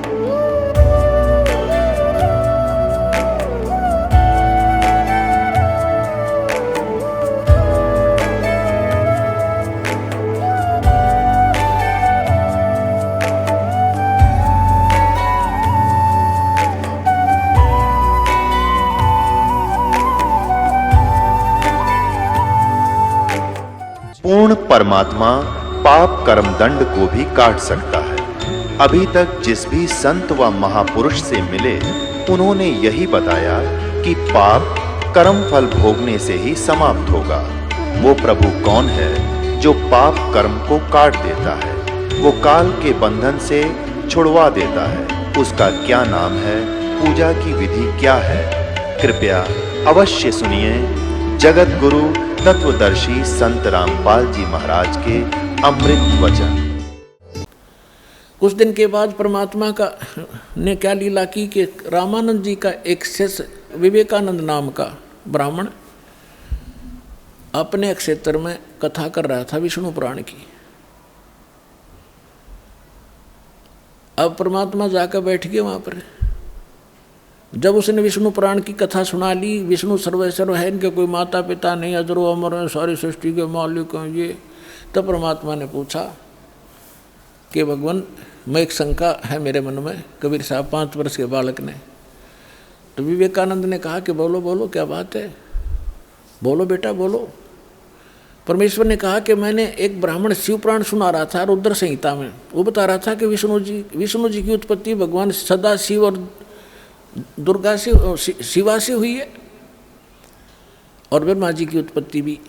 पूर्ण परमात्मा पाप कर्म दंड को भी काट सकता है। अभी तक जिस भी संत व महापुरुष से मिले उन्होंने यही बताया कि पाप कर्म फल भोगने से ही समाप्त होगा। वो प्रभु कौन है जो पाप कर्म को काट देता है, वो काल के बंधन से छुड़वा देता है। उसका क्या नाम है, पूजा की विधि क्या है, कृपया अवश्य सुनिए जगत गुरु तत्वदर्शी संत रामपाल जी महाराज के अमृत वचन। कुछ दिन के बाद परमात्मा का ने क्या लीला की कि रामानंद जी का एक शिष्य विवेकानंद नाम का ब्राह्मण अपने क्षेत्र में कथा कर रहा था विष्णु पुराण की। अब परमात्मा जाकर बैठ गए वहां पर। जब उसने विष्णु पुराण की कथा सुना ली, विष्णु सर्वेश्वर है, इनके कोई माता पिता नहीं, अजरो अमर है, सारी सृष्टि के मालिक हैं ये, तब परमात्मा ने पूछा कि भगवान मैं एक शंका है मेरे मन में। कबीर साहब 5 वर्ष के बालक ने, तो विवेकानंद ने कहा कि बोलो बोलो क्या बात है, बोलो बेटा बोलो। परमेश्वर ने कहा कि मैंने एक ब्राह्मण शिव पुराण सुना रहा था रुद्र संहिता में, वो बता रहा था कि विष्णु जी की उत्पत्ति भगवान सदा शिव और दुर्गा से शिवा से हुई है और ब्रह्मा जी की उत्पत्ति भी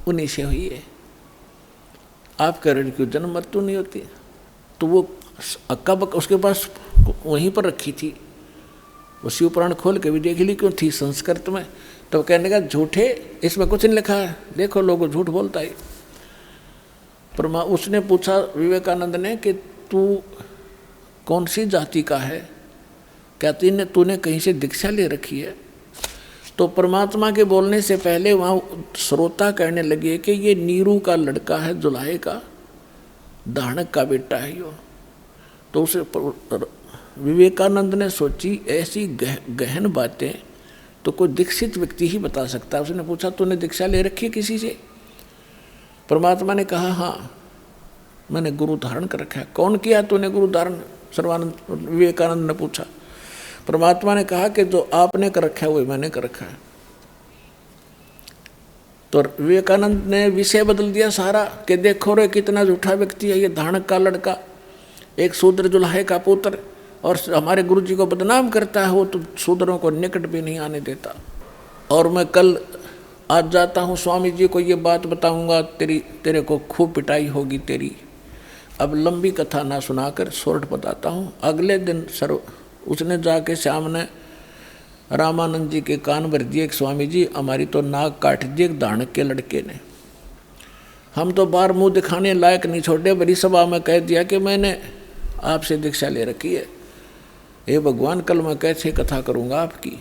उन्हीं से हुई है। आप कह रहे क्यों जन्म मृत्यु नहीं होती? तो वो अक्का बक्का उसके पास वहीं पर रखी थी, वो शिव पुराण खोल के भी देख ली क्यों थी संस्कृत में। तो कहने का झूठे, इसमें कुछ नहीं लिखा है, देखो लोगों झूठ बोलता है। पर उसने पूछा विवेकानंद ने कि तू कौन सी जाति का है, क्या तूने कहीं से दीक्षा ले रखी है? तो परमात्मा के बोलने से पहले वहाँ श्रोता कहने लगे कि ये नीरू का लड़का है, जुलाहे का, दानक का बेटा है यो। तो उसे विवेकानंद ने सोची ऐसी गहन बातें तो कोई दीक्षित व्यक्ति ही बता सकता है। उसने पूछा तूने दीक्षा ले रखी है किसी से? परमात्मा ने कहा हाँ मैंने गुरु धारण कर रखा है। कौन किया तूने गुरु धारण? विवेकानंद ने पूछा। परमात्मा ने कहा कि जो आपने कर रखा है वही मैंने कर रखा है। तो विवेकानंद ने विषय बदल दिया सारा कि देखो रे कितना झूठा व्यक्ति है ये, धानक का लड़का, एक शूद्र जुलाहे का पुत्र, और हमारे गुरु जी को बदनाम करता है। वो तो शूद्रों को निकट भी नहीं आने देता। और मैं कल आज जाता हूँ स्वामी जी को ये बात बताऊंगा, तेरे को खूब पिटाई होगी तेरी। अब लंबी कथा ना सुनाकर शॉर्ट बताता हूँ। अगले दिन उसने जाके सामने रामानंद जी के कान भर दिए, स्वामी जी हमारी तो नाक काट दी एक दानक के लड़के ने। हम तो बाहर मुंह दिखाने लायक नहीं छोड़े, बड़ी सभा में कह दिया कि मैंने आपसे दीक्षा ले रखी है। हे भगवान कल मैं कैसे कथा करूँगा आपकी?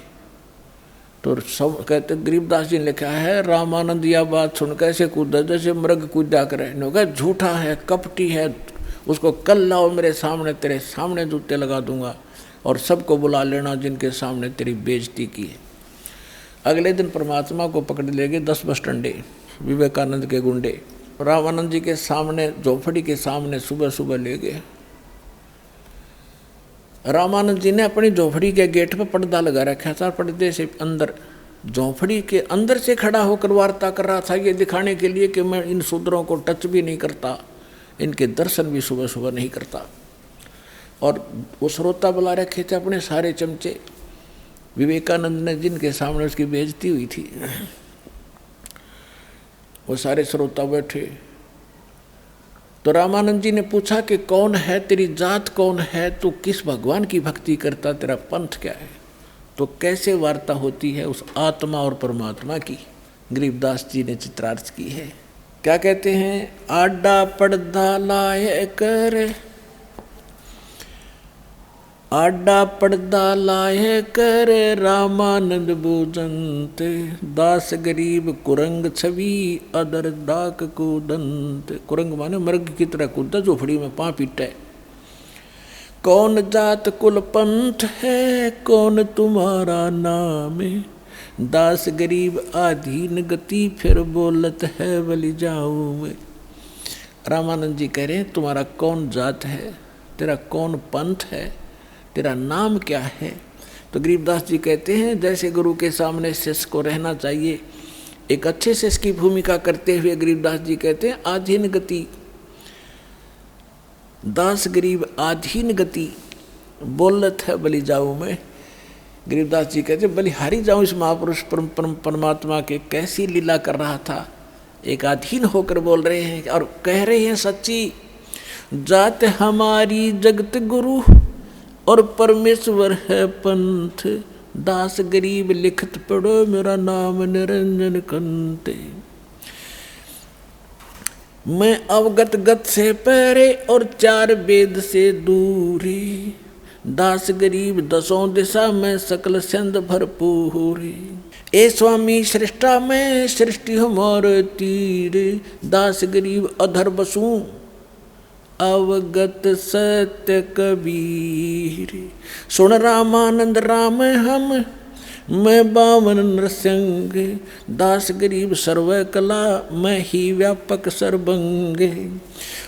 तो सब कहते गरीबदास जी ने लिखा है रामानंद यह बात सुन कैसे कूदा जैसे मृग कूदा करे। कहा झूठा है, कपटी है, उसको कल लाओ मेरे सामने, तेरे सामने जूते लगा दूंगा और सबको बुला लेना जिनके सामने तेरी बेइज्जती की है। अगले दिन परमात्मा को पकड़ ले गए 10 बस डंडे विवेकानंद के गुंडे, रामानंद जी के सामने झोपड़ी के सामने सुबह सुबह ले गए। रामानंद जी ने अपनी झोपड़ी के गेट पर पर्दा लगा रखा था, पर्दे से अंदर झोपड़ी के अंदर से खड़ा होकर वार्ता कर रहा था, ये दिखाने के लिए कि मैं इन शूद्रों को टच भी नहीं करता, इनके दर्शन भी सुबह सुबह नहीं करता। और वो श्रोता बुला रखे थे अपने सारे चमचे, विवेकानंद ने जिनके सामने उसकी बेइज्जती हुई थी, वो सारे श्रोता बैठे। तो रामानंद जी ने पूछा कि कौन है, तेरी जात कौन है, तू किस भगवान की भक्ति करता, तेरा पंथ क्या है? तो कैसे वार्ता होती है उस आत्मा और परमात्मा की, गरीबदास जी ने चित्रार्थ की है। क्या कहते हैं? आडा पड़दा लाए कर, आडा पड़दा लाए कर रामानंद बूजंत, दास गरीब कुरंग छवि अदर डाक कूदंत। कुरंग माने मृग की तरह कूदता, झोपड़ी में पाँव पीटा है। कौन जात कुल पंथ है, कौन तुम्हारा नाम, दास गरीब आधीन गति, फिर बोलत है बलि जाऊं मैं। रामानंद जी कह रहे हैं तुम्हारा कौन जात है, तेरा कौन पंथ है, तेरा नाम क्या है। तो गरीबदास जी कहते हैं जैसे गुरु के सामने शिष्य को रहना चाहिए, एक अच्छे शिष्य की भूमिका करते हुए गरीबदास जी कहते हैं आधीन गति, दास गरीब आधीन गति, बोलत है बलि जाऊं मैं। गरीबदास जी कहते बलिहारी जाऊं इस महापुरुष परमात्मा के कैसी लीला कर रहा था, एक अधीन होकर बोल रहे हैं और कह रहे हैं सच्ची। जात हमारी जगत गुरु और परमेश्वर है पंथ, दास गरीब लिखत पढ़ो मेरा नाम निरंजन कंते। मैं अवगत गत से पहरे और चार वेद से दूरी, दास गरीब दसों दिशा में सकल छंद भरपूरी। ए स्वामी सृष्टा में सृष्टि हमारे तीर, दास गरीब अधर बसूं अवगत सत्य कबीर। सुन रामानंद राम हम मैं बावन नृसिंह, दास गरीब सर्व कला मैं ही व्यापक सर्वंग।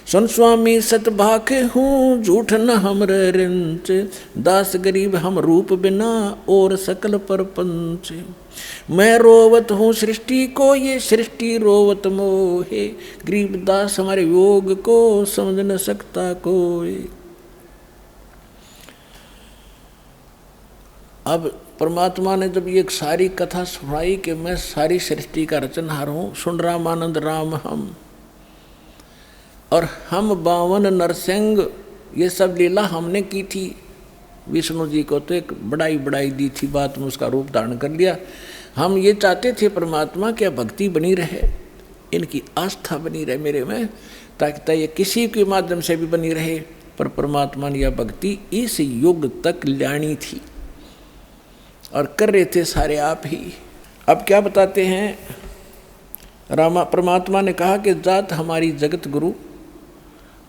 सुन स्वामी सतभाख हूँ झूठ न हमरे रिंच, दास गरीब हम रूप बिना और सकल परपंच। मैं रोवत हूँ सृष्टि को ये सृष्टि रोवत मोहे, गरीबदास हमारे योग को समझ न सकता कोई। अब परमात्मा ने जब ये एक सारी कथा सुनाई कि मैं सारी सृष्टि का रचनहार हूँ, सुन रामानंद राम हम और हम बावन नरसिंह, ये सब लीला हमने की थी। विष्णु जी को तो एक बड़ाई दी थी, बात में उसका रूप धारण कर लिया। हम ये चाहते थे परमात्मा क्या भक्ति बनी रहे, इनकी आस्था बनी रहे मेरे में, ताकि ये किसी के माध्यम से भी बनी रहे। पर परमात्मा ने यह भक्ति इस युग तक लानी थी और कर रहे थे सारे आप ही। अब क्या बताते हैं, परमात्मा ने कहा कि जात हमारी जगत गुरु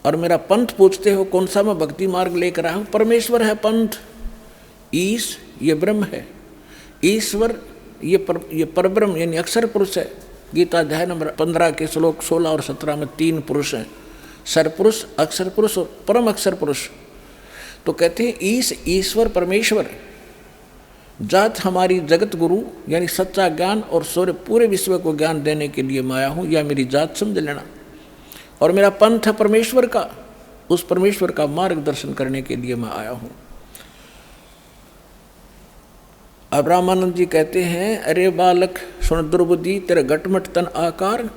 और मेरा पंथ पूछते हो कौन सा मैं भक्ति मार्ग लेकर आया हूँ। परमेश्वर है पंथ, ईश ये ब्रह्म है, ईश्वर ये परब्रह्म यानी अक्षर पुरुष है। गीता अध्याय नंबर 15 के श्लोक 16 और 17 में 3 पुरुष हैं, सरपुरुष, अक्षर पुरुष और परम अक्षर पुरुष। तो कहते हैं ईश ईश्वर परमेश्वर, जात हमारी जगत गुरु यानी सच्चा ज्ञान और सूर्य पूरे विश्व को ज्ञान देने के लिए मैं आया हूँ, या मेरी जात समझ लेना। और मेरा पंथ है परमेश्वर का, उस परमेश्वर का मार्गदर्शन करने के लिए मैं आया हूँ। अब रामानंद जी कहते हैं अरे बालक सुन दुर्बुद्धि तेरा घटमट तन आकार,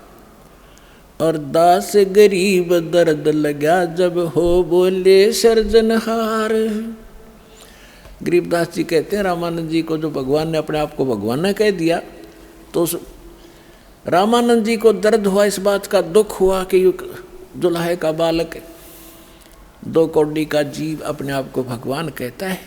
और दास गरीब दर्द लगा जब हो बोले सर्जनहार। गरीबदास जी कहते हैं रामानंद जी को जो भगवान ने अपने आप को भगवान ने कह दिया, तो रामानंद जी को दर्द हुआ, इस बात का दुख हुआ कि दुल्हे का बालक 2 कौड़ी का जीव अपने आप को भगवान कहता है।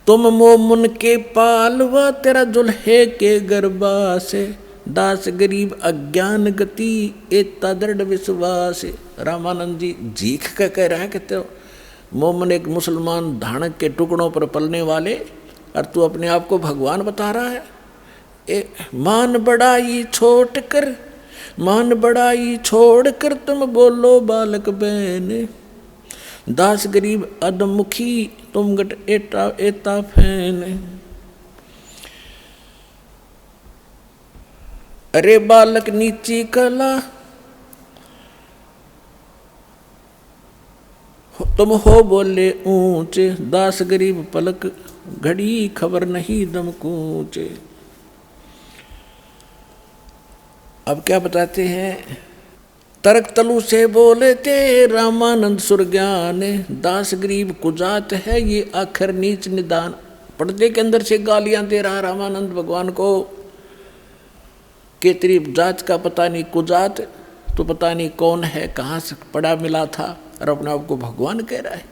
तुम मोमुन के पालवा तेरा दुल्हे के गर्भा से, दास गरीब अज्ञान गति एता दृढ़ विश्वास। रामानंद जी झीक कर कह रहा है, कहते हो मोमन एक मुसलमान धानक के टुकड़ों पर पलने वाले, और तू अपने आप को भगवान बता रहा है। मान बढ़ाई छोड़ कर, मान बढ़ाई छोड़ कर तुम बोलो बालक बहन, दास गरीब अधमुखी तुम गट एता फैन। अरे बालक नीची कला तुम हो बोले ऊंचे, दास गरीब पलक घड़ी खबर नहीं दम कूचे। अब क्या बताते हैं, तर्क तलु से बोले थे रामानंद सुरज्ञान, दास गरीब कुजात है ये आखिर नीच निदान। पर्दे के अंदर से गालियां दे रहा रामानंद भगवान को कि तेरी जात का पता नहीं, कुजात तो पता नहीं कौन है, कहाँ से पड़ा मिला था, और अपने आप को भगवान कह रहा है।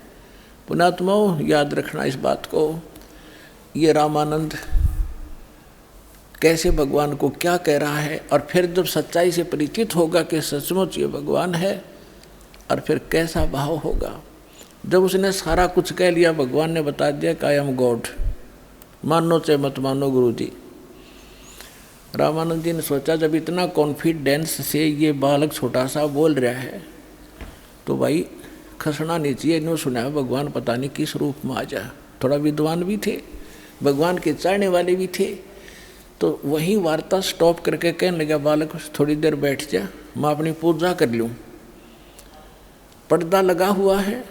पुणात्माओं याद रखना इस बात को, ये रामानंद कैसे भगवान को क्या कह रहा है, और फिर जब सच्चाई से परिचित होगा कि सचमुच ये भगवान है, और फिर कैसा भाव होगा। जब उसने सारा कुछ कह लिया, भगवान ने बता दिया कि आई एम गॉड, मानो चाहे मत मानो गुरु जी। रामानंद जी ने सोचा जब इतना कॉन्फिडेंस से ये बालक छोटा सा बोल रहा है तो भाई खसना नहीं चाहिए। इन्हों सुना भगवान पता नहीं किस रूप में आ जाए। थोड़ा विद्वान भी थे, भगवान के चाहने वाले भी थे। तो वही वार्ता स्टॉप करके कहने लगा, बालक थोड़ी देर बैठ जा, मैं अपनी पूजा कर लूँ। पर्दा लगा हुआ है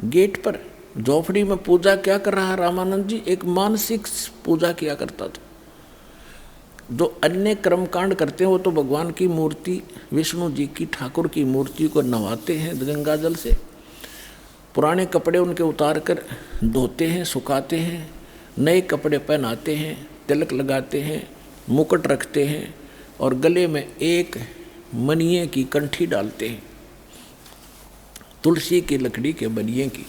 गेट पर, झोपड़ी में पूजा क्या कर रहा है रामानंद जी? एक मानसिक पूजा किया करता था। जो अन्य कर्मकांड करते हैं वो तो भगवान की मूर्ति, विष्णु जी की, ठाकुर की मूर्ति को नहवाते हैं गंगा जल से, पुराने कपड़े उनके उतार कर धोते हैं, सुखाते हैं, नए कपड़े पहनाते हैं, तिलक लगाते हैं, मुकुट रखते हैं और गले में एक मनिए की कंठी डालते हैं, तुलसी की लकड़ी के बनिए की।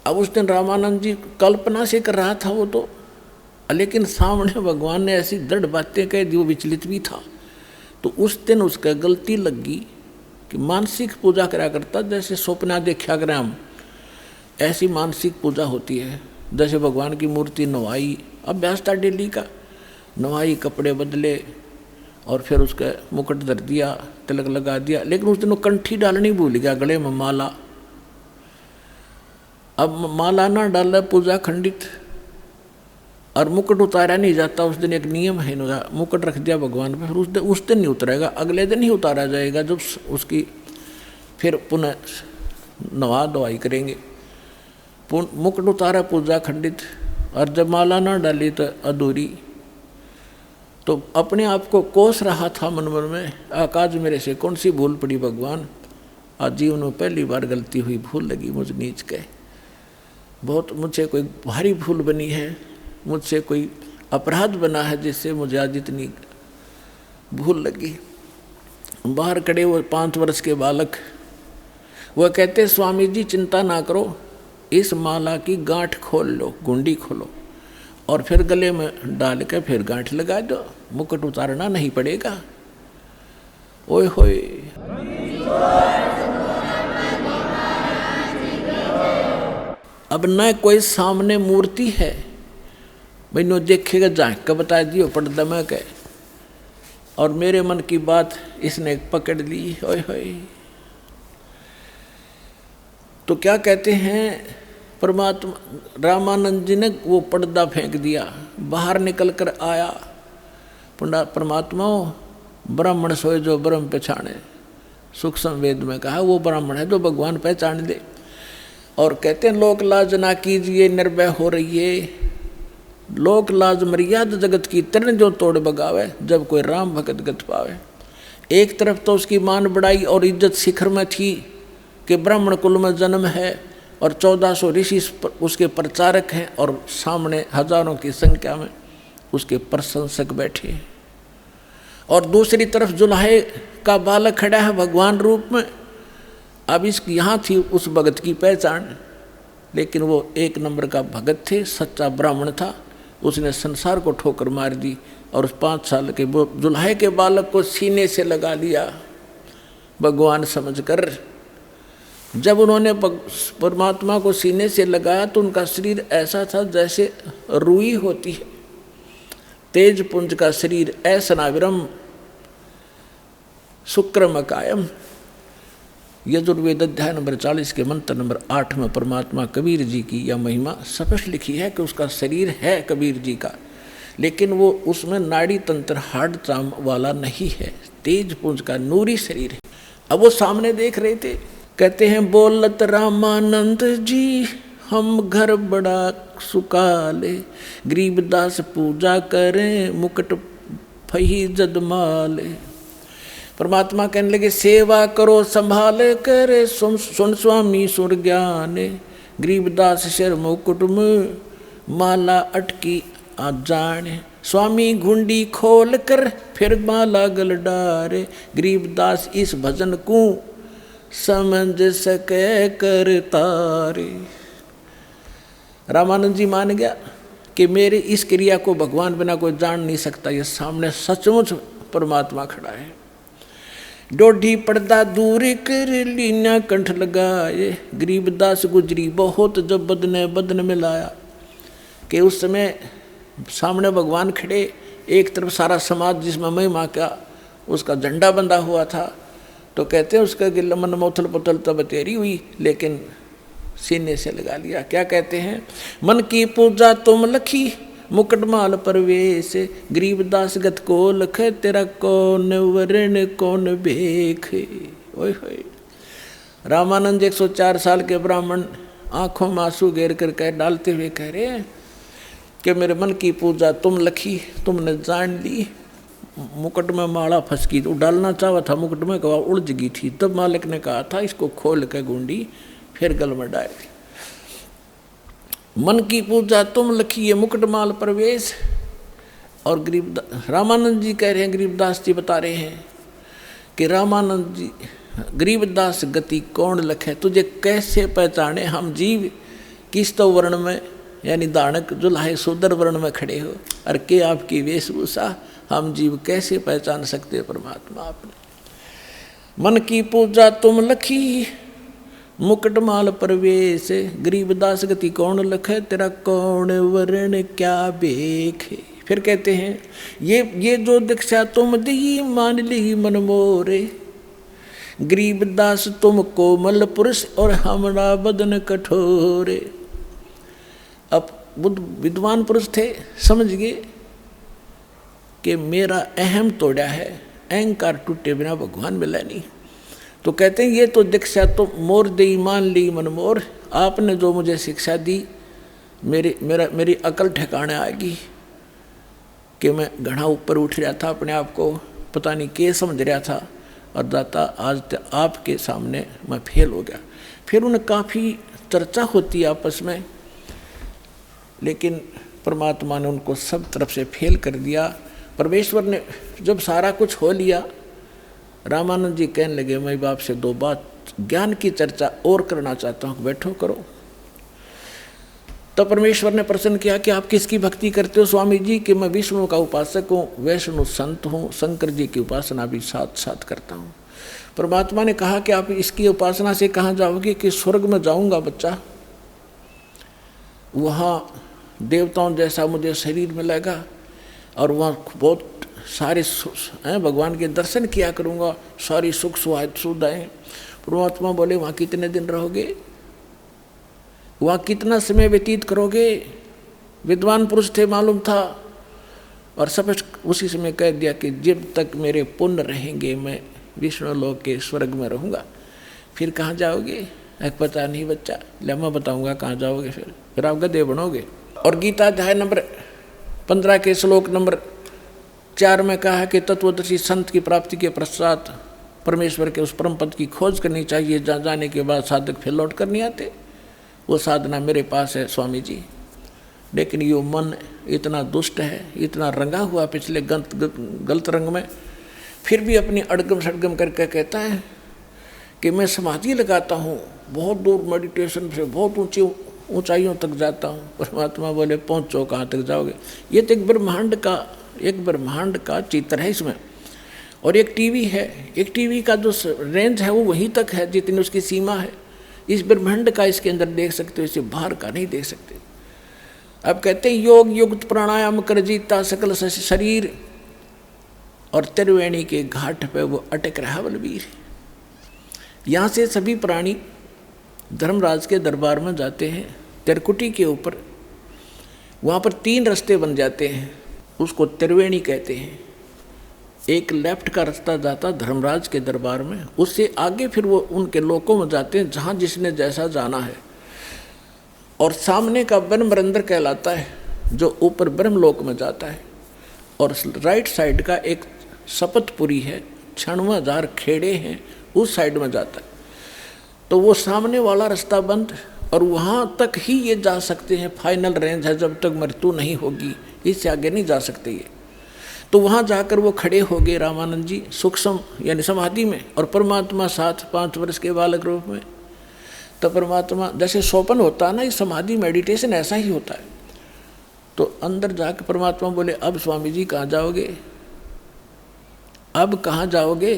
अब उस दिन रामानंद जी कल्पना से कर रहा था वो तो, लेकिन सामने भगवान ने ऐसी दृढ़ बातें कह दी, वो विचलित भी था। तो उस दिन उसका गलती लगी कि मानसिक पूजा करा करता, जैसे स्वप्ना देखा करें हम, ऐसी मानसिक पूजा होती है। जैसे भगवान की मूर्ति नवाई, अभ्यास था डेली का, नवाई, कपड़े बदले और फिर उसका मुकुट धर दिया, तिलक लगा दिया। लेकिन उस दिन वो कंठी डालनी भूल गया, गले में माला। अब माला ना डाला, पूजा खंडित, और मुकुट उतारा नहीं जाता। उस दिन एक नियम है, मुकुट रख दिया भगवान पे, फिर उस दिन नहीं उतरेगा, अगले दिन ही उतारा जाएगा जब उसकी फिर पुनः नवा दवाई करेंगे। मुकुट उतारा, पूजा खंडित, और जब माला ना डाली तो अधूरी। तो अपने आप को कोस रहा था मन मन में, आकाश मेरे से कौन सी भूल पड़ी भगवान, आज जीवन में पहली बार गलती हुई, भूल लगी मुझ नीच के, बहुत मुझसे कोई भारी भूल बनी है, मुझसे कोई अपराध बना है जिससे मुझे आज इतनी भूल लगी। बाहर खड़े वो 5 वर्ष के बालक, वह कहते स्वामी जी चिंता ना करो, इस माला की गांठ खोल लो, गुंडी खोलो और फिर गले में डाल के फिर गांठ लगा दो, मुकुट उतारना नहीं पड़ेगा। ओए होए, अब न कोई सामने मूर्ति है, मैंने देखेगा झाँक का बता दियो पर्दा में के, और मेरे मन की बात इसने पकड़ ली। ओए होए, तो क्या कहते हैं परमात्मा, रामानंद जी ने वो पर्दा फेंक दिया, बाहर निकल कर आया। परमात्मा ब्राह्मण सोए जो ब्रह्म पहचाने, सूक्ष्म वेद में कहा वो ब्राह्मण है जो भगवान पहचान दे। और कहते हैं लोक लाज ना कीजिए, निर्भय हो रही है, लोक लाज मर्यादा जगत की तरण जो तोड़ बगावे, जब कोई राम भगत गत पावे। एक तरफ तो उसकी मान बढ़ाई और इज्जत शिखर में थी कि ब्राह्मण कुल में जन्म है और 1400 ऋषि उसके प्रचारक हैं, और सामने हजारों की संख्या में उसके प्रशंसक बैठे। और दूसरी तरफ जुल्हे का बालक खड़ा है भगवान रूप में। अब इसकी यहाँ थी उस भगत की पहचान, लेकिन वो 1 नंबर का भगत थे, सच्चा ब्राह्मण था। उसने संसार को ठोकर मार दी और उस 5 साल के जुल्हे के बालक को सीने से लगा लिया भगवान समझकर। जब उन्होंने परमात्मा को सीने से लगाया तो उनका शरीर ऐसा था जैसे रुई होती है, तेज पुंज का शरीर, ऐसनाविरम शुक्रमकायम। यजुर्वेद अध्याय नंबर 40 के मंत्र नंबर 8 में परमात्मा कबीर जी की यह महिमा स्पष्ट लिखी है कि उसका शरीर है कबीर जी का, लेकिन वो उसमें नाड़ी तंत्र हार्ड चाम वाला नहीं है, तेज पुंज का नूरी शरीर है। अब वो सामने देख रहे थे, कहते हैं बोलत रामानंद जी हम घर बड़ा सुकाले, गरीबदास पूजा करें मुकुट फही जदमाले। परमात्मा कहने लगे सेवा करो संभाल करे, सुन स्वामी सुर ज्ञान, गरीबदास सिर मुकुट में माला अटकी आ जाने। स्वामी घुंडी खोल कर फिर माला गल डारे, गरीबदास इस भजन को समझ सके कर तारे। रामानंद जी मान गया कि मेरे इस क्रिया को भगवान बिना कोई जान नहीं सकता, ये सामने सचमुच परमात्मा खड़ा है। डोढ़ी पर्दा दूर कर लीना कंठ लगाए, गरीबदास गुजरी बहुत जब बदने बदन में लाया। कि उस समय सामने भगवान खड़े, एक तरफ सारा समाज जिसमें महिमा का उसका झंडा बंधा हुआ था, तो कहते हैं उसका गिल्ला मन मोथल पुतल तब तेरी हुई, लेकिन सीने से लगा लिया। क्या कहते हैं, मन की पूजा तुम लखी मुकटमाल परवेश, गरीबदास गत को लख तेरा कौन वरण कौन भेख। ओए होए, रामानंद 104 साल के ब्राह्मण आंखों में आंसू घेर कर कह डालते हुए कह रहे हैं कि मेरे मन की पूजा तुम लखी, तुमने जान ली। मुकुट में माला फंस गई, तो डालना चाहा था मुकुट में, कहा उलझ गई थी। तब मालिक ने कहा था इसको खोल के गुंडी फिर गल में डाल दी। मन की पूजा तुम लखी है मुकुटमाल प्रवेश। और गरीबदास रामानंद जी कह रहे हैं, गरीबदास जी बता रहे हैं कि रामानंद जी गरीबदास गति कौन लखे, तुझे कैसे पहचाने हम जीव किस तो वर्ण में, यानी दानक जुल्हे सुदर वर्ण में खड़े हो, और के आपकी वेशभूषा, हम जीव कैसे पहचान सकते परमात्मा आपने। मन की पूजा तुम लखी मुकुटमाल प्रवेश, गरीबदास गति कौन लखे तेरा कौन वर्ण क्या भेख। फिर कहते हैं ये जो दीक्षा तुम दी मान ली मन मोरे, गरीबदास तुम कोमल पुरुष और हमरा बदन कठोरे। अब बुद्ध विद्वान पुरुष थे, समझ गए कि मेरा अहम तोड़ा है, अहंकार टूटे बिना भगवान मिला नहीं। तो कहते हैं ये तो दीक्षा तो मोर दे मान ली मन मोर, आपने जो मुझे शिक्षा दी मेरी अकल ठिकाने आएगी कि मैं घना ऊपर उठ रहा था, अपने आप को पता नहीं क्या समझ रहा था, और दाता आज आपके सामने मैं फेल हो गया। फिर उन्हें काफ़ी चर्चा होती आपस में, लेकिन परमात्मा ने उनको सब तरफ से फेल कर दिया। परमेश्वर ने जब सारा कुछ हो लिया, रामानंद जी कहने लगे मैं बाप से दो बात ज्ञान की चर्चा और करना चाहता हूँ, बैठो करो। तो परमेश्वर ने प्रश्न किया कि आप किसकी भक्ति करते हो स्वामी जी? कि मैं विष्णु का उपासक हूँ, वैष्णु संत हूँ, शंकर जी की उपासना भी साथ साथ करता हूँ। परमात्मा ने कहा कि आप इसकी उपासना से कहाँ जाओगे? कि स्वर्ग में जाऊँगा बच्चा, वहाँ देवताओं जैसा मुझे शरीर मिलेगा, और वहाँ बहुत सारे भगवान के दर्शन किया करूँगा, सारी सुख सुविधाएं। परमात्मा बोले वहाँ कितने दिन रहोगे, वहाँ कितना समय व्यतीत करोगे? विद्वान पुरुष थे मालूम था, और सब उसी समय कह दिया कि जब तक मेरे पुण्य रहेंगे मैं विष्णु लोक के स्वर्ग में रहूँगा। फिर कहाँ जाओगे? पता नहीं बच्चा, ले मैं बताऊँगा कहाँ जाओगे। फिर आप गधे बनोगे। और गीता अध्याय नंबर 15 के श्लोक नंबर 4 में कहा कि तत्वदर्शी संत की प्राप्ति के पश्चात परमेश्वर के उस परम पद की खोज करनी चाहिए, जहाँ जाने के बाद साधक फिर लौट कर नहीं आते। वो साधना मेरे पास है स्वामी जी, लेकिन ये मन इतना दुष्ट है, इतना रंगा हुआ पिछले गलत रंग में, फिर भी अपनी अड़गम सड़गम करके कहता है कि मैं समाधि लगाता हूँ, बहुत दूर मेडिटेशन से बहुत ऊंची ऊंचाइयों तक जाता हूँ। परमात्मा बोले पहुँचो, कहाँ तक जाओगे? ये तो एक ब्रह्मांड का चित्र है इसमें, और एक टीवी है, एक टीवी का जो रेंज है वो वहीं तक है जितनी उसकी सीमा है। इस ब्रह्मांड का इसके अंदर देख सकते हो, इसे बाहर का नहीं देख सकते। अब कहते हैं योग युक्त प्राणायाम कर जीता सकल शरीर, और त्रिवेणी के घाट पे वो अटक रहा बलबीर। यहाँ से सभी प्राणी धर्मराज के दरबार में जाते हैं, त्रिकुटी के ऊपर, वहाँ पर 3 रास्ते बन जाते हैं, उसको त्रिवेणी कहते हैं। एक लेफ्ट का रास्ता जाता धर्मराज के दरबार में, उससे आगे फिर वो उनके लोकों में जाते हैं जहाँ जिसने जैसा जाना है, और सामने का ब्रह्मरंध्र कहलाता है जो ऊपर ब्रह्मलोक में जाता है, और राइट साइड का एक शपथपुरी है, 96,000 खेड़े हैं, उस साइड में जाता है। तो वो सामने वाला रास्ता बंद, और वहाँ तक ही ये जा सकते हैं, फाइनल रेंज है, जब तक मृत्यु नहीं होगी इससे आगे नहीं जा सकते ये। तो वहाँ जाकर वो खड़े हो गए रामानंद जी सूक्ष्म यानी समाधि में, और परमात्मा साथ 5 वर्ष के बालक रूप में। तो परमात्मा जैसे सोपन होता है ना, इस समाधि मेडिटेशन ऐसा ही होता है। तो अंदर जाकर परमात्मा बोले अब स्वामी जी कहाँ जाओगे? अब कहाँ जाओगे?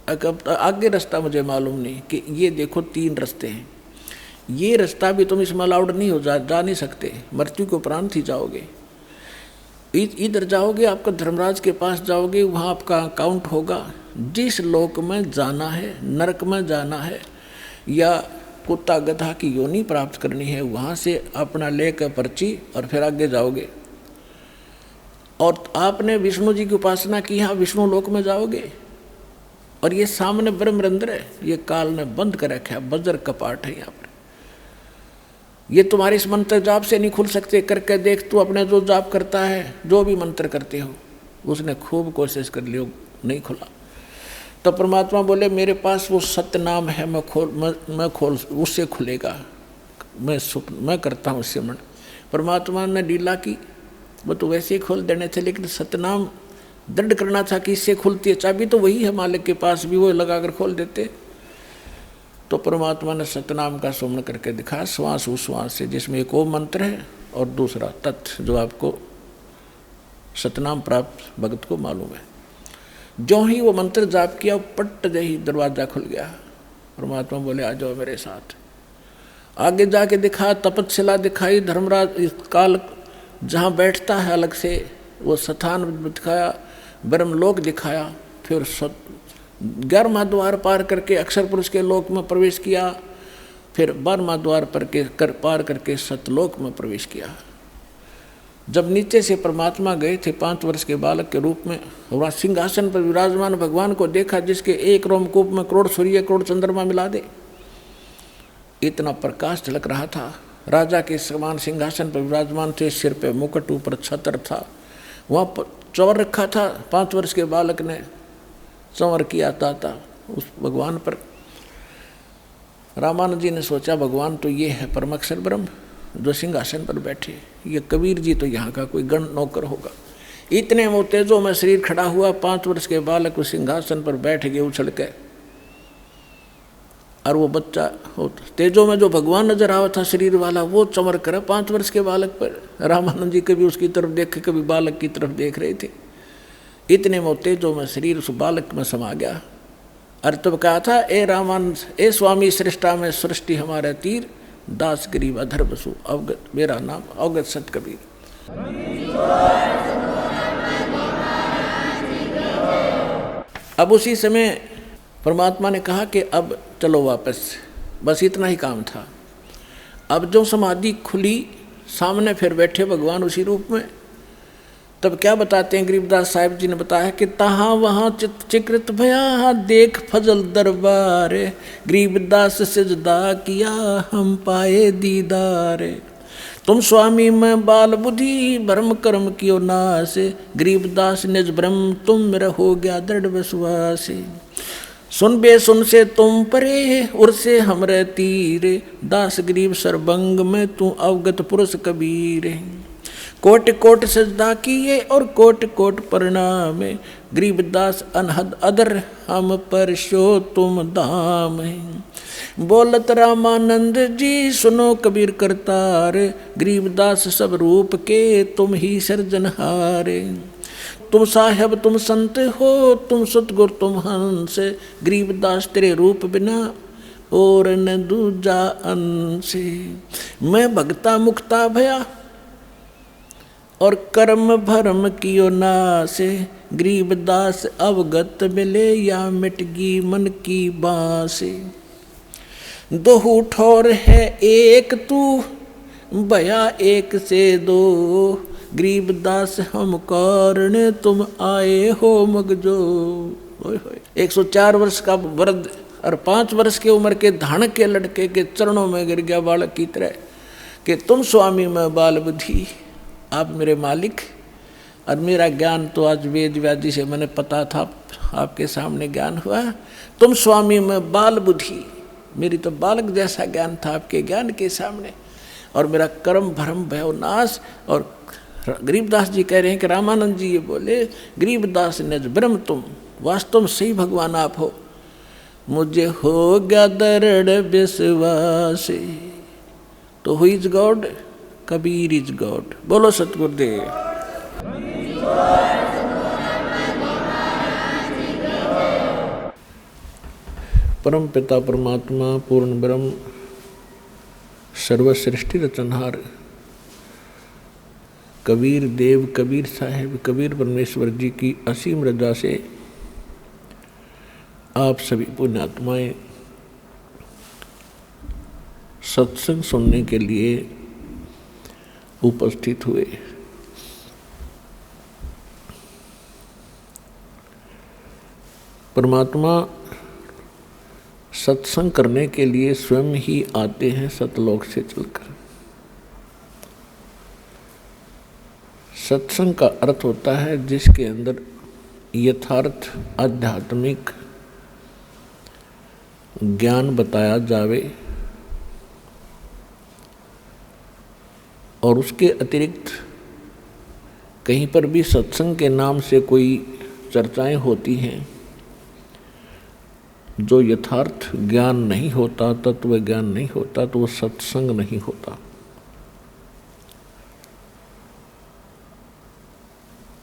आगे रास्ता मुझे मालूम नहीं, कि ये देखो 3 रास्ते हैं, ये रास्ता भी तुम इसमें अलाउड नहीं हो, जा नहीं सकते, मृत्यु के उपरांत ही जाओगे। इधर जाओगे, आपका धर्मराज के पास जाओगे, वहाँ आपका अकाउंट होगा, जिस लोक में जाना है, नरक में जाना है या कुत्ता गधा की योनि प्राप्त करनी है, वहाँ से अपना लेकर पर्ची और फिर आगे जाओगे। और आपने विष्णु जी की उपासना की, यहाँ विष्णु लोक में जाओगे। और ये सामने ब्रह्मरंध्र है, ये काल ने बंद कर रखा है, बज्र कपाट है यहाँ पर। ये तुम्हारे इस मंत्र जाप से नहीं खुल सकते, करके देख तू अपने जो जाप करता है, जो भी मंत्र करते हो। उसने खूब कोशिश कर लियो, नहीं खुला। तो परमात्मा बोले मेरे पास वो सत्य नाम है, मैं खोल उससे खुलेगा, मैं करता हूँ उससे मन। परमात्मा ने लीला की, वो तो वैसे ही खोल देने थे, लेकिन सतनाम दृढ़ करना था कि इससे खुलती है। चाबी तो वही है मालिक के पास भी, वो लगाकर खोल देते। तो परमात्मा ने सतनाम का सुमन करके दिखा, श्वास उश्वास से, जिसमें एक ओम मंत्र है और दूसरा तत्, जो आपको सतनाम प्राप्त भगत को मालूम है। जो ही वो मंत्र जाप किया, पट दे ही दरवाजा खुल गया। परमात्मा बोले आ जाओ मेरे साथ। आगे जाके दिखा, तपस्या दिखाई, धर्मराज इस काल जहाँ बैठता है अलग से वो स्थान दिखाया, ब्रह्मलोक दिखाया। फिर 11वां द्वार पार करके अक्षर पुरुष के लोक में प्रवेश किया। फिर 12वां द्वार पार करके सतलोक में प्रवेश किया। जब नीचे से परमात्मा गए थे 5 वर्ष के बालक के रूप में, वहाँ सिंहासन पर विराजमान भगवान को देखा, जिसके एक रोमकूप में करोड़ सूर्य करोड़ चंद्रमा मिला दे, इतना प्रकाश झलक रहा था। राजा के समान सिंहासन पर विराजमान थे, सिर पे मुकुट, ऊपर छत्र था, वहाँ पर चंवर रखा था। 5 वर्ष के बालक ने चंवर किया था उस भगवान पर। रामानंद जी ने सोचा भगवान तो ये है परमअक्षर ब्रह्म जो सिंहासन पर बैठे, ये कबीर जी तो यहाँ का कोई गण नौकर होगा। इतने वो तेजों में शरीर खड़ा हुआ, 5 वर्ष के बालक उस सिंहासन पर बैठ गए उछल के, और वो बच्चा तेजों में जो भगवान नजर आवा था शरीर वाला, वो चमर करे 5 वर्ष के बालक पर। रामानंद जी कभी उसकी तरफ देखे, कभी बालक की तरफ देख रहे थे। इतने में तेजों में शरीर उस बालक में समा गया। और तब कहा था, ए रामानंद, ए स्वामी श्रेष्ठा में सृष्टि हमारे तीर, दास गरीब अधर बसु अवगत, मेरा नाम अवगत सत कबीर। अब उसी समय परमात्मा ने कहा कि अब चलो वापस, बस इतना ही काम था। अब जो समाधि खुली, सामने फिर बैठे भगवान उसी रूप में। तब क्या बताते हैं गरीबदास साहिब जी ने बताया कि तहाँ वहाँ चिकृत भया देख फजल दरबार, गरीबदास सिजदा किया हम पाए दीदार। तुम स्वामी में बाल बुद्धि भरम कर्म कियो नाश, गरीबदास निज ब्रह्म तुम मेरा हो गया दृढ़ विश्वास। सुन बे सुन से तुम परे उर से हमरे तीर, दास गरीब सरबंग में तू अवगत पुरुष कबीर। कोट कोट सजदा किए और कोट कोट प्रणाम, गरीबदास अनहद अदर हम पर शो तुम धाम। बोलत रामानंद जी सुनो कबीर करतार, गरीबदास सब रूप के तुम ही सर्जनहार। तुम साहेब तुम संत हो, तुम सतगुर तुम हंस, गरीबदास तेरे रूप बिना और न दूजा अंश। मैं भगता मुक्ता भया और कर्म भरम कियो नाश, गरीबदास अवगत मिले या मिटगी मन की बांस। दोहू ठोर है एक तू भया एक से दो, गरीबदास हम कारण तुम आए हो मगजो। 104 वर्ष का वृद्ध और 5 वर्ष की उम्र के धान के लड़के के चरणों में गिर गया बालक की तरह कि तुम स्वामी में बाल बुद्धि, आप मेरे मालिक। और मेरा ज्ञान तो आज वेद व्याधि से मैंने पता था, आपके सामने ज्ञान हुआ। तुम स्वामी में बाल बुद्धि, मेरी तो बालक जैसा ज्ञान था आपके ज्ञान के सामने। और मेरा कर्म भरम भयो नाश। और गरीबदास जी कह रहे हैं कि रामानंद जी ये बोले, गरीबदास निज ब्रह्म तुम, वास्तव में सही भगवान आप हो, मुझे हो गया दृढ़ विश्वास। तो who is God? Kabir is God. बोलो सतगुरुदेव। परम पिता परमात्मा पूर्ण ब्रह्म सर्वसृष्टि रचनहार कबीर देव कबीर साहिब कबीर परमेश्वर जी की असीम रजा से आप सभी पुण्यात्माएं सत्संग सुनने के लिए उपस्थित हुए। परमात्मा सत्संग करने के लिए स्वयं ही आते हैं सतलोक से चलकर। सत्संग का अर्थ होता है जिसके अंदर यथार्थ आध्यात्मिक ज्ञान बताया जावे और उसके अतिरिक्त कहीं पर भी सत्संग के नाम से कोई चर्चाएं होती हैं जो यथार्थ ज्ञान नहीं होता, तत्व ज्ञान नहीं होता, तो वो सत्संग नहीं होता।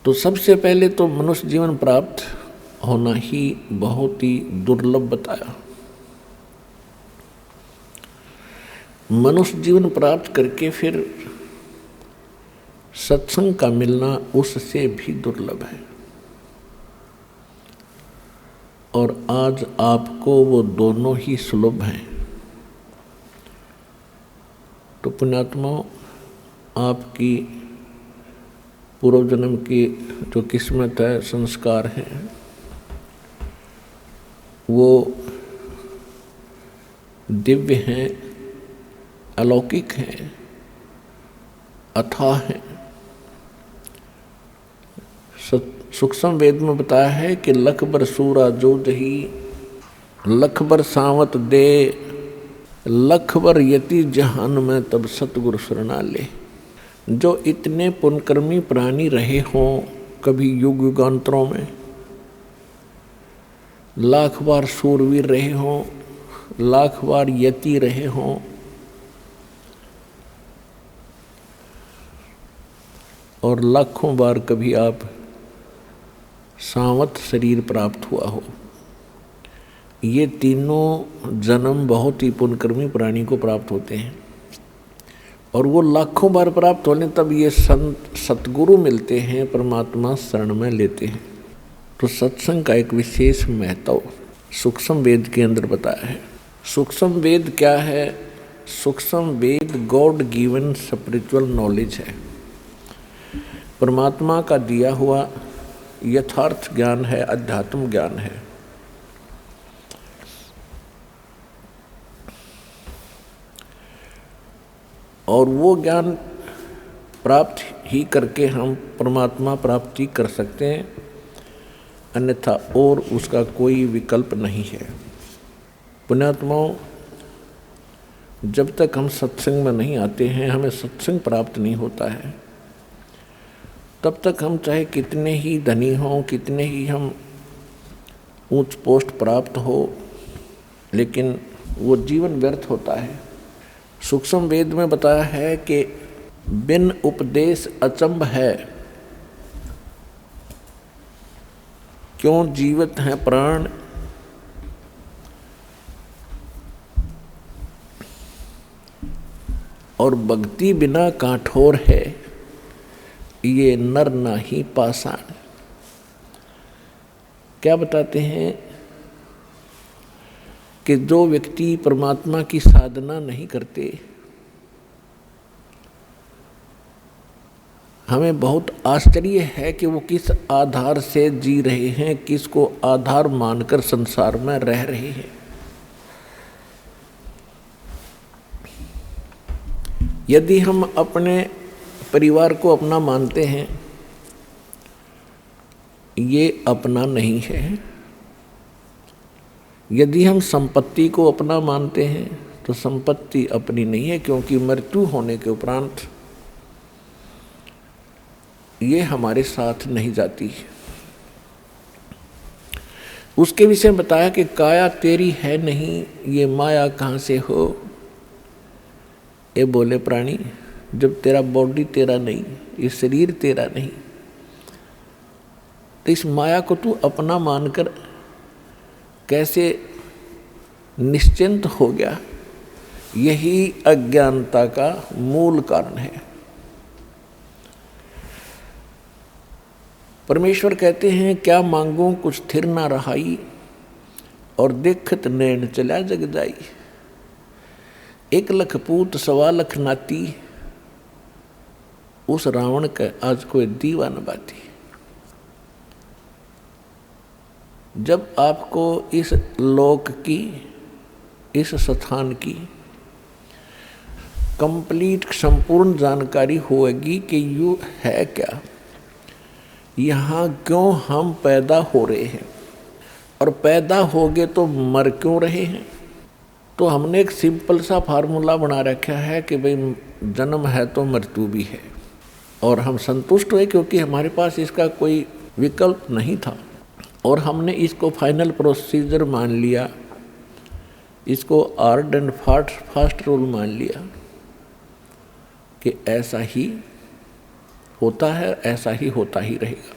तो सबसे पहले तो मनुष्य जीवन प्राप्त होना ही बहुत ही दुर्लभ बताया। मनुष्य जीवन प्राप्त करके फिर सत्संग का मिलना उससे भी दुर्लभ है। और आज आपको वो दोनों ही सुलभ हैं। तो पुण्यात्माओं, आपकी पूर्व जन्म की जो किस्मत है, संस्कार हैं, वो दिव्य हैं, अलौकिक हैं, अथाह हैं। सूक्ष्म वेद में बताया है कि लख बर सूरा जो दही, लख बर सावत दे, लख बर यति जहान में तब सतगुरु शरणा ले। जो इतने पुण्यकर्मी प्राणी रहे हों कभी युग युगांतरों में, लाख बार शूरवीर रहे हों, लाख बार यति रहे हों, और लाखों बार कभी आप सावत शरीर प्राप्त हुआ हो, ये तीनों जन्म बहुत ही पुण्यकर्मी प्राणी को प्राप्त होते हैं। और वो लाखों बार प्राप्त होने तब ये संत सतगुरु मिलते हैं, परमात्मा शरण में लेते हैं। तो सत्संग का एक विशेष महत्व सूक्ष्म वेद के अंदर बताया है। सूक्ष्म वेद क्या है? सूक्ष्म वेद गॉड गिवन स्पिरिचुअल नॉलेज है, परमात्मा का दिया हुआ यथार्थ ज्ञान है, अध्यात्म ज्ञान है। और वो ज्ञान प्राप्त ही करके हम परमात्मा प्राप्ति कर सकते हैं, अन्यथा और उसका कोई विकल्प नहीं है। पुण्यात्माओं, जब तक हम सत्संग में नहीं आते हैं, हमें सत्संग प्राप्त नहीं होता है। तब तक हम चाहे कितने ही धनी हों, कितने ही हम ऊंच पोस्ट प्राप्त हो, लेकिन वो जीवन व्यर्थ होता है। सूक्ष्म वेद में बताया है कि बिन उपदेश अचंभ है, क्यों जीवित है प्राण, और भक्ति बिना काठोर है, ये नर नाही पाषाण। क्या बताते हैं कि जो व्यक्ति परमात्मा की साधना नहीं करते, हमें बहुत आश्चर्य है कि वो किस आधार से जी रहे हैं, किसको आधार मानकर संसार में रह रहे हैं। यदि हम अपने परिवार को अपना मानते हैं, ये अपना नहीं है। यदि हम संपत्ति को अपना मानते हैं तो संपत्ति अपनी नहीं है, क्योंकि मृत्यु होने के उपरांत ये हमारे साथ नहीं जाती। उसके विषय में बताया कि काया तेरी है नहीं, ये माया कहाँ से हो। ये बोले प्राणी, जब तेरा बॉडी तेरा नहीं, ये शरीर तेरा नहीं, तो इस माया को तू अपना मानकर कैसे निश्चिंत हो गया, यही अज्ञानता का मूल कारण है। परमेश्वर कहते हैं, क्या मांगूं कुछ थिर ना रहाई, और देखत नैन चला जग जाई। 1 लख पूत 1.25 लाख नाती, उस रावण का आज कोई दीवा न बाती। जब आपको इस लोक की, इस स्थान की कंप्लीट संपूर्ण जानकारी होगी कि यू है क्या, यहाँ क्यों हम पैदा हो रहे हैं, और पैदा हो गए तो मर क्यों रहे हैं, तो हमने एक सिंपल सा फार्मूला बना रखा है कि भाई जन्म है तो मृत्यु भी है, और हम संतुष्ट हुए क्योंकि हमारे पास इसका कोई विकल्प नहीं था, और हमने इसको फाइनल प्रोसीजर मान लिया, इसको हार्ड एंड फास्ट रूल मान लिया कि ऐसा ही होता है, ऐसा ही होता ही रहेगा।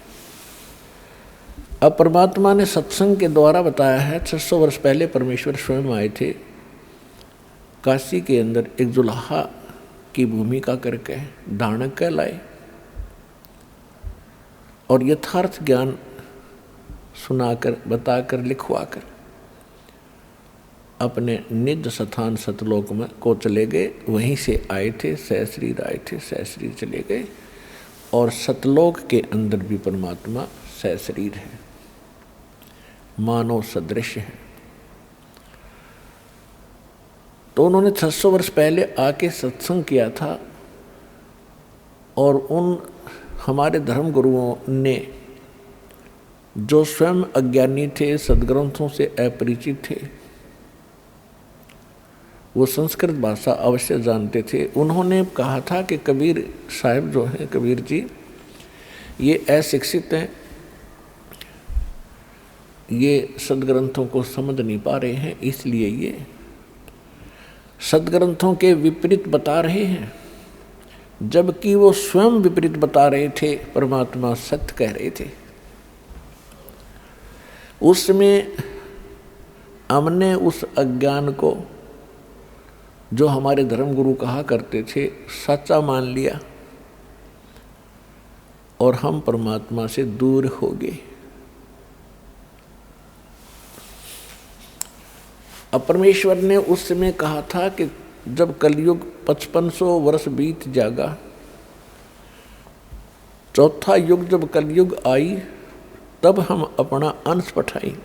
अब परमात्मा ने सत्संग के द्वारा बताया है, 600 वर्ष पहले परमेश्वर स्वयं आए थे, काशी के अंदर एक जुलाहा की भूमिका करके दानक कहलाए, और यथार्थ ज्ञान सुनाकर, बताकर, लिखवाकर अपने निज स्थान सतलोक में को चले गए। वहीं से आए थे, सहशरीर आए थे, सहशरीर चले गए, और सतलोक के अंदर भी परमात्मा सहशरीर है, मानव सदृश है। तो उन्होंने 600 वर्ष पहले आके सत्संग किया था, और उन हमारे धर्म गुरुओं ने जो स्वयं अज्ञानी थे, सद्ग्रंथों से अपरिचित थे, वो संस्कृत भाषा अवश्य जानते थे। उन्होंने कहा था कि कबीर साहब जो हैं, कबीर जी, ये अशिक्षित हैं, ये सद्ग्रंथों को समझ नहीं पा रहे हैं, इसलिए ये सद्ग्रंथों के विपरीत बता रहे हैं, जबकि वो स्वयं विपरीत बता रहे थे, परमात्मा सत्य कह रहे थे। उसमें हमने उस अज्ञान को, जो हमारे धर्मगुरु कहा करते थे, सच्चा मान लिया, और हम परमात्मा से दूर हो गए। अब परमेश्वर ने उस समय कहा था कि जब कलयुग 5500 वर्ष बीत जाएगा, चौथा युग जब कलयुग आई, तब हम अपना अंश पठाई।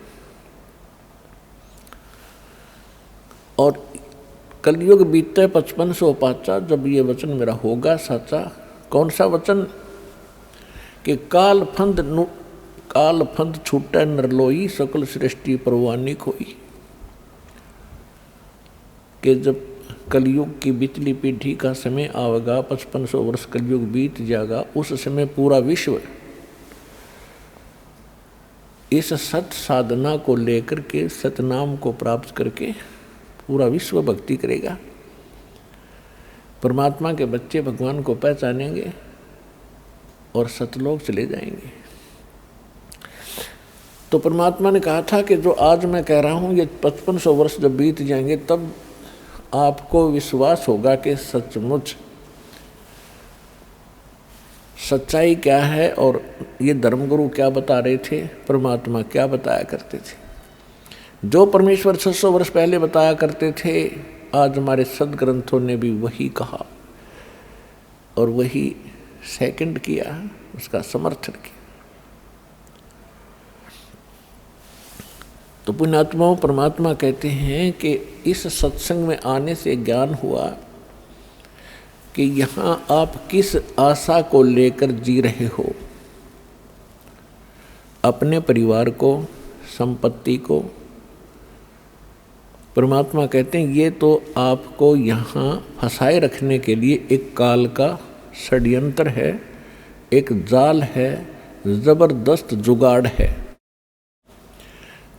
और कलयुग बीतते 5500 पाचा, जब ये वचन मेरा होगा सच्चा। कौन सा वचन? कि काल फंद छूटे नरलोई, सकल सृष्टि परवानी खोई। कि जब कलयुग की बिचली पीढ़ी का समय आवेगा, 5500 वर्ष कलयुग बीत जाएगा, उस समय पूरा विश्व इस सत साधना को लेकर के, सतनाम को प्राप्त करके पूरा विश्व भक्ति करेगा। परमात्मा के बच्चे भगवान को पहचानेंगे और सतलोक चले जाएंगे। तो परमात्मा ने कहा था कि जो आज मैं कह रहा हूँ, ये 5500 वर्ष जब बीत जाएंगे, तब आपको विश्वास होगा कि सचमुच सच्चाई क्या है, और ये धर्मगुरु क्या बता रहे थे, परमात्मा क्या बताया करते थे। जो परमेश्वर 600 वर्ष पहले बताया करते थे, आज हमारे सदग्रंथों ने भी वही कहा और वही सेकंड किया, उसका समर्थन किया। तो पुण्यात्माओं, परमात्मा कहते हैं कि इस सत्संग में आने से ज्ञान हुआ कि यहाँ आप किस आशा को लेकर जी रहे हो, अपने परिवार को, संपत्ति को। परमात्मा कहते हैं ये तो आपको यहाँ फंसाए रखने के लिए एक काल का षड्यंत्र है, एक जाल है, जबरदस्त जुगाड़ है।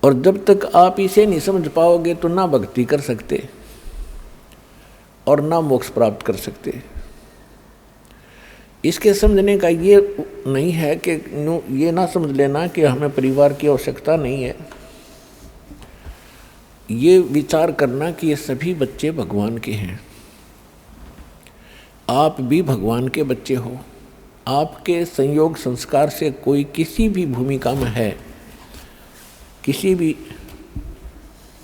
और जब तक आप इसे नहीं समझ पाओगे तो ना भक्ति कर सकते और ना मोक्ष प्राप्त कर सकते। इसके समझने का ये नहीं है कि ये ना समझ लेना कि हमें परिवार की आवश्यकता नहीं है। ये विचार करना कि ये सभी बच्चे भगवान के हैं। आप भी भगवान के बच्चे हो। आपके संयोग संस्कार से कोई किसी भी भूमिका में है,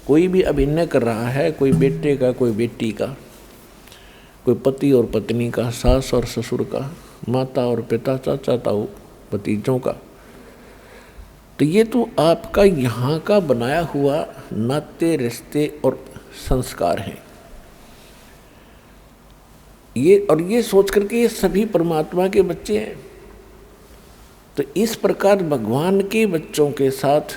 कोई भी अभिनय कर रहा है, कोई बेटे का, कोई बेटी का, कोई पति और पत्नी का, सास और ससुर का, माता और पिता, चाचा ताऊ भतीजों का, तो ये तो आपका यहाँ का बनाया हुआ नाते रिश्ते और संस्कार हैं। ये सोच करके ये सभी परमात्मा के बच्चे हैं। तो इस प्रकार भगवान के बच्चों के साथ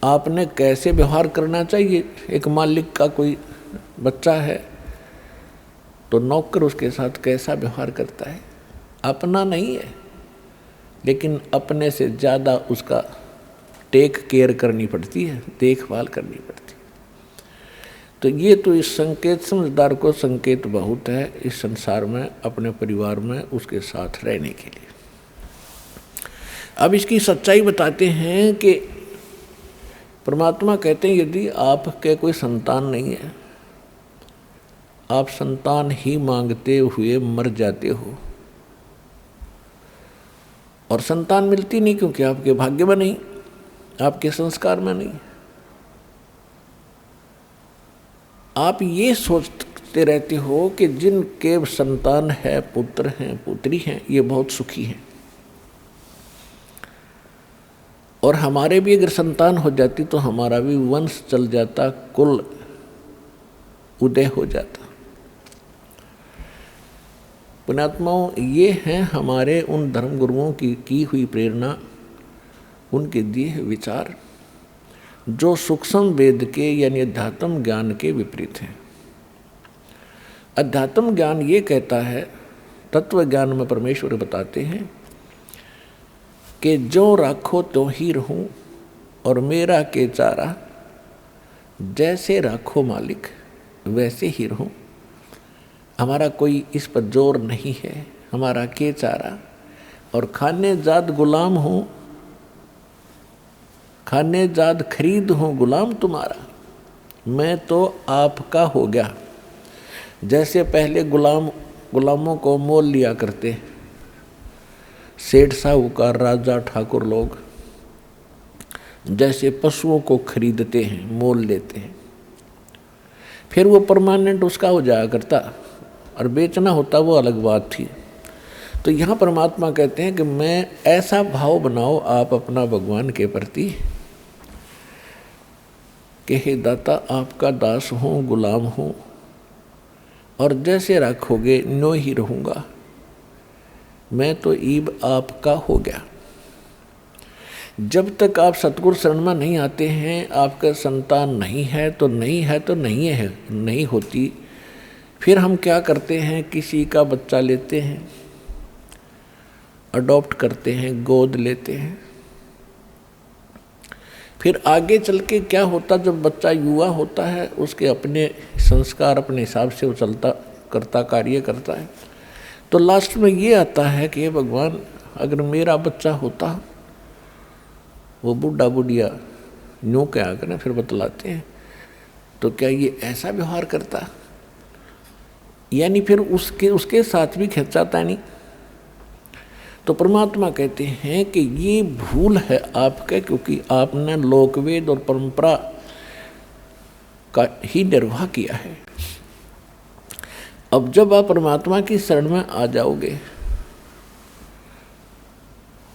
आपने कैसे व्यवहार करना चाहिए। एक मालिक का कोई बच्चा है तो नौकर उसके साथ कैसा व्यवहार करता है, अपना नहीं है, लेकिन अपने से ज़्यादा उसका टेक केयर करनी पड़ती है, देखभाल करनी पड़ती है। तो ये तो इस संकेत, समझदार को संकेत बहुत है इस संसार में, अपने परिवार में उसके साथ रहने के लिए। अब इसकी सच्चाई बताते हैं कि परमात्मा कहते हैं यदि आपके कोई संतान नहीं है, आप संतान ही मांगते हुए मर जाते हो, और संतान मिलती नहीं क्योंकि आपके भाग्य में नहीं, आपके संस्कार में नहीं। आप ये सोचते रहते हो कि जिनके संतान है, पुत्र हैं, पुत्री हैं, ये बहुत सुखी हैं, और हमारे भी अगर संतान हो जाती तो हमारा भी वंश चल जाता, कुल उदय हो जाता। पुण्यात्माओं, ये हैं हमारे उन धर्म गुरुओं की हुई प्रेरणा, उनके दिए विचार, जो सूक्ष्म वेद के यानी अध्यात्म ज्ञान के विपरीत हैं। अध्यात्म ज्ञान ये कहता है, तत्व ज्ञान में परमेश्वर बताते हैं कि जो राखो तो ही रहूं और मेरा के चारा, जैसे राखो मालिक वैसे ही रहूं। हमारा कोई इस पर जोर नहीं है, हमारा के चारा, और खाने जात गुलाम हूँ, खाने जात खरीद हूँ गुलाम तुम्हारा, मैं तो आपका हो गया। जैसे पहले गुलामों को मोल लिया करते सेठ साहूकार, राजा, ठाकुर लोग, जैसे पशुओं को खरीदते हैं, मोल लेते हैं, फिर वो परमानेंट उसका हो जाया करता, और बेचना होता वो अलग बात थी। तो यहाँ परमात्मा कहते हैं कि मैं ऐसा भाव बनाओ आप अपना भगवान के प्रति कि हे दाता, आपका दास हूँ, गुलाम हूँ, और जैसे रखोगे नो ही रहूँगा, मैं तो ईब आपका हो गया। जब तक आप सतगुरु शरण में नहीं आते हैं, आपका संतान नहीं है तो नहीं है, तो नहीं है, नहीं होती। फिर हम क्या करते हैं, किसी का बच्चा लेते हैं, अडॉप्ट करते हैं, गोद लेते हैं। फिर आगे चल के क्या होता, जब बच्चा युवा होता है, उसके अपने संस्कार अपने हिसाब से वो चलता करता, कार्य करता है, तो लास्ट में ये आता है कि हे भगवान, अगर मेरा बच्चा होता, वो बूढ़ा बुढ़िया यूँ क्या करें, फिर बतलाते हैं, तो क्या ये ऐसा व्यवहार करता, यानी फिर उसके साथ भी खिंचाता नहीं। तो परमात्मा कहते हैं कि ये भूल है आपका, क्योंकि आपने लोकवेद और परंपरा का ही निर्वाह किया है। अब जब आप परमात्मा की शरण में आ जाओगे,